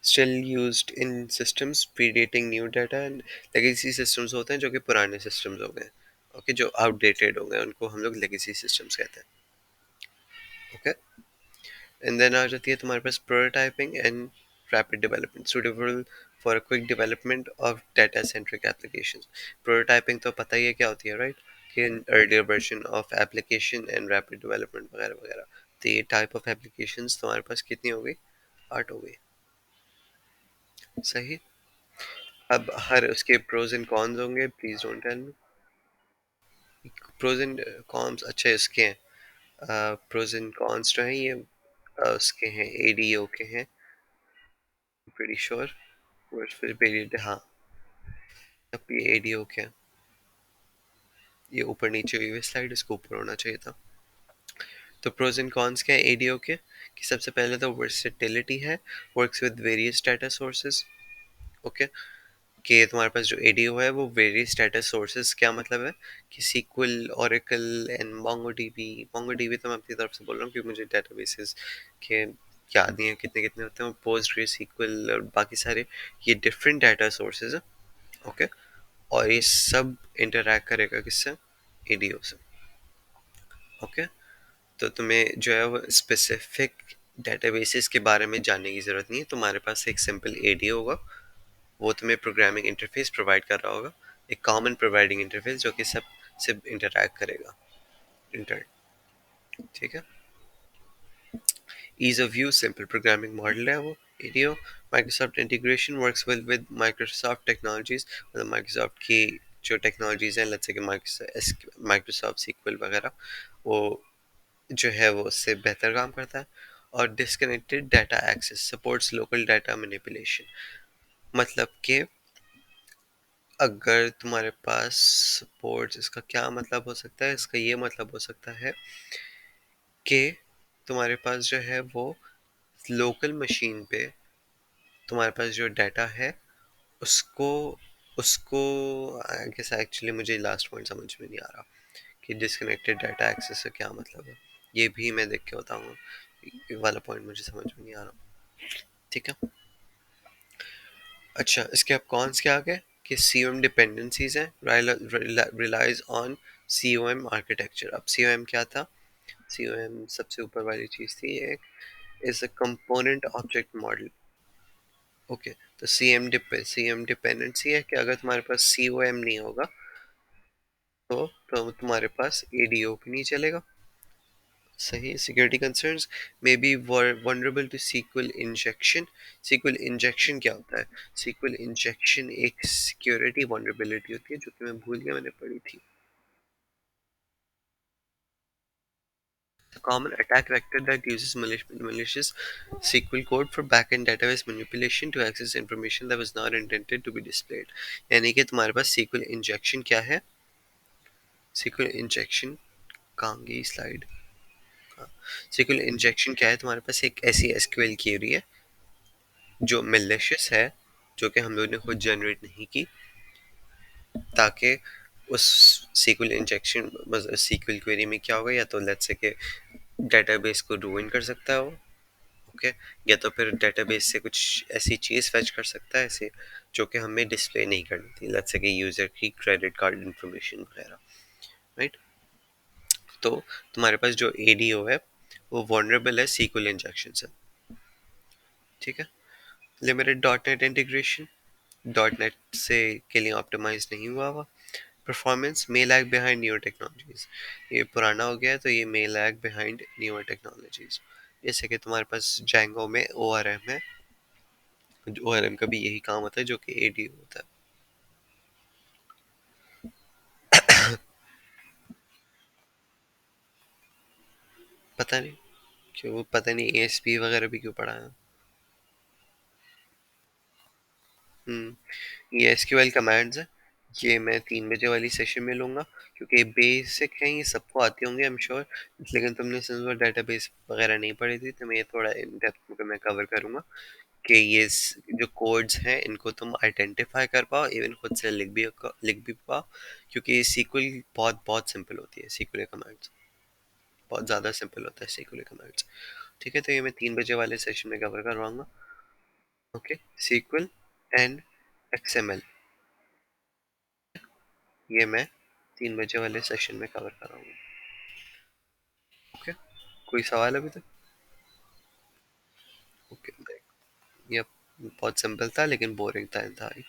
Speaker 1: still used in systems predating new data, and legacy systems होते हैं जो कि पुराने systems हो गए, ओके, जो आउटडेटेड हो गए, उनको हम लोग legacy systems कहते हैं। ओके, एंड देन आ जाती है तुम्हारे पास prototyping and rapid development suitable for a quick development of data centric applications. Prototyping तो पता ही है क्या होती है, राइट? कि earlier version of application and rapid development वगैरह वगैरह। तो ये टाइप ऑफ एप्लीकेशंस तुम्हारे पास कितनी हो गई? 8 हो गई। सही। अब हर उसके प्रोज एंड कॉन्स होंगे, please don't tell me. Pros and cons, अच्छा इसके हैं प्रोज एंड कॉन्स जो हैं ये उसके हैं एडीओ के हैं, प्रीटी श्योर। फिर पीरियड, हाँ। अब ये एडीओ के हैं, ये ऊपर नीचे हुई हुई स्लाइड, इसको ऊपर होना चाहिए था। तो प्रोज एंड कॉन्स क्या है एडीओ के? कि सबसे पहले तो वर्सेटिलिटी है, works with various data sources. Okay, कि तुम्हारे पास जो एडीओ है वो वेरियस डाटा सोर्सेज, क्या मतलब है कि SQL, Oracle and MongoDB. MongoDB तो मैं अपनी तरफ से बोल रहा हूँ क्योंकि मुझे डेटाबेसेस के याद नहीं है कितने कितने होते हैं, पोस्ट सीक्वल और बाकी सारे, ये डिफरेंट डाटा सोर्सेज है। ओके, और ये सब इंटरैक्ट करेगा किससे? एडीओ से। ओके, तो तुम्हें जो है वो स्पेसिफिक डेटाबेसेस के बारे में जानने की ज़रूरत नहीं है, तुम्हारे पास एक सिंपल एडीओ होगा, वो तुम्हें प्रोग्रामिंग इंटरफेस प्रोवाइड कर रहा होगा, एक कॉमन प्रोवाइडिंग इंटरफेस जो कि सब से इंटरैक्ट करेगा, इंटर, ठीक है। Ease of use, simple programming model है वो ADO. Microsoft integration works with Microsoft technologies, मतलब माइक्रोसॉफ्ट की जो टेक्नोलॉजीज हैं, लेट्स से कि माइक्रोसॉफ्ट सीक्वल वगैरह, वो जो है वो उससे बेहतर काम करता है। और disconnected data access supports local data manipulation, मतलब कि अगर तुम्हारे पास सपोर्ट्स, इसका क्या मतलब हो सकता है? इसका ये मतलब हो सकता है कि तुम्हारे पास जो है वो लोकल मशीन पे तुम्हारे पास जो डाटा है उसको उसको आई गेस, एक्चुअली मुझे लास्ट पॉइंट समझ में नहीं आ रहा कि डिस्कनेक्टेड डाटा एक्सेस से क्या मतलब है। ये भी मैं देख के बताऊंगा, ये वाला पॉइंट मुझे समझ में नहीं आ रहा। ठीक है, अच्छा, इसके अब कॉन्स क्या आ गए कि सीओएम डिपेंडेंसीज हैं, रिलाइज ऑन सीओएम आर्किटेक्चर। अब सीओएम क्या था? सीओएम सबसे ऊपर वाली चीज थी, एक is a component object model. Okay, तो सीएम डिपेंडेंसी है कि अगर तुम्हारे पास सीओएम नहीं होगा तो तुम्हारे पास एडीओ भी नहीं चलेगा। सही। Security concerns may be vulnerable to SQL injection. SQL injection क्या होता है? सीक्वल इंजेक्शन एक सिक्योरिटी वनरेबिलिटी होती है जो कि मैं भूल गया, मैंने पढ़ी थी। A common attack vector that uses malicious SQL code for backend database manipulation to access information that was not intended to be displayed। यानी कि तुम्हारे पास SQL इंजेक्शन क्या है? SQL इंजेक्शन, कहाँ गई स्लाइड? SQL इंजेक्शन क्या है? तुम्हारे पास एक ऐसी SQL क्वेरी है जो malicious है, जो कि हम लोग ने खुद जनरेट नहीं की, ताकि उस SQL इंजेक्शन, SQL क्वेरी में क्या होगा, या तो लेट्स से कि डेटाबेस को रूइन कर सकता है वो, ओके, या तो फिर डेटाबेस से कुछ ऐसी चीज़ फेच कर सकता है ऐसे जो कि हमें डिस्प्ले नहीं करनी थी, लेट्स से कि यूज़र की क्रेडिट कार्ड इंफॉर्मेशन वगैरह, राइट? तो तुम्हारे पास जो एडीओ है वो वनरेबल है सीक्वल इंजेक्शन से। ठीक है, limited dot net integration, dot net से के लिए ऑप्टिमाइज नहीं हुआ हुआ। परफॉर्मेंस मे लैग बिहाइंड न्यूअर टेक्नोलॉजीज, ये पुराना हो गया है तो ये मे लैग बिहाइंड न्यूअर टेक्नोलॉजीज। जैसे कि तुम्हारे पास जैंगो में ओआरएम है, ओआरएम का भी यही काम होता है जो कि एडीओ होता है। पता नहीं क्यों, पता नहीं एएसपी वगैरह भी क्यों पढ़ा है। ये एसक्यूएल कमांड्स है, ये मैं 3 बजे वाली सेशन में लूंगा, क्योंकि बेसिक है, ये सबको आती होंगे आई एम श्योर। लेकिन तुमने सिंस वो डेटाबेस वगैरह नहीं पढ़ी थी, तो मैं ये थोड़ा इन डेप्थ में मैं कवर करूंगा कि जो कोड्स हैं इनको तुम आइडेंटिफाई कर पाओ, इवन खुद से लिख भी पाओ, क्योंकि सीक्वल बहुत बहुत सिंपल होती है, सीक्वल कमांड्स बहुत ज़्यादा सिंपल होता है सीक्वल कमांड्स। ठीक है, तो ये मैं 3 बजे वाले सेशन में कवर करवाऊंगा। ओके, सीक्वल एंड एक्सएमएल, ये मैं 3 बजे वाले सेशन में कवर कराऊंगा। ओके, कोई सवाल अभी तक? ओके, ये बहुत सिंपल था लेकिन बोरिंग था इंतहाई।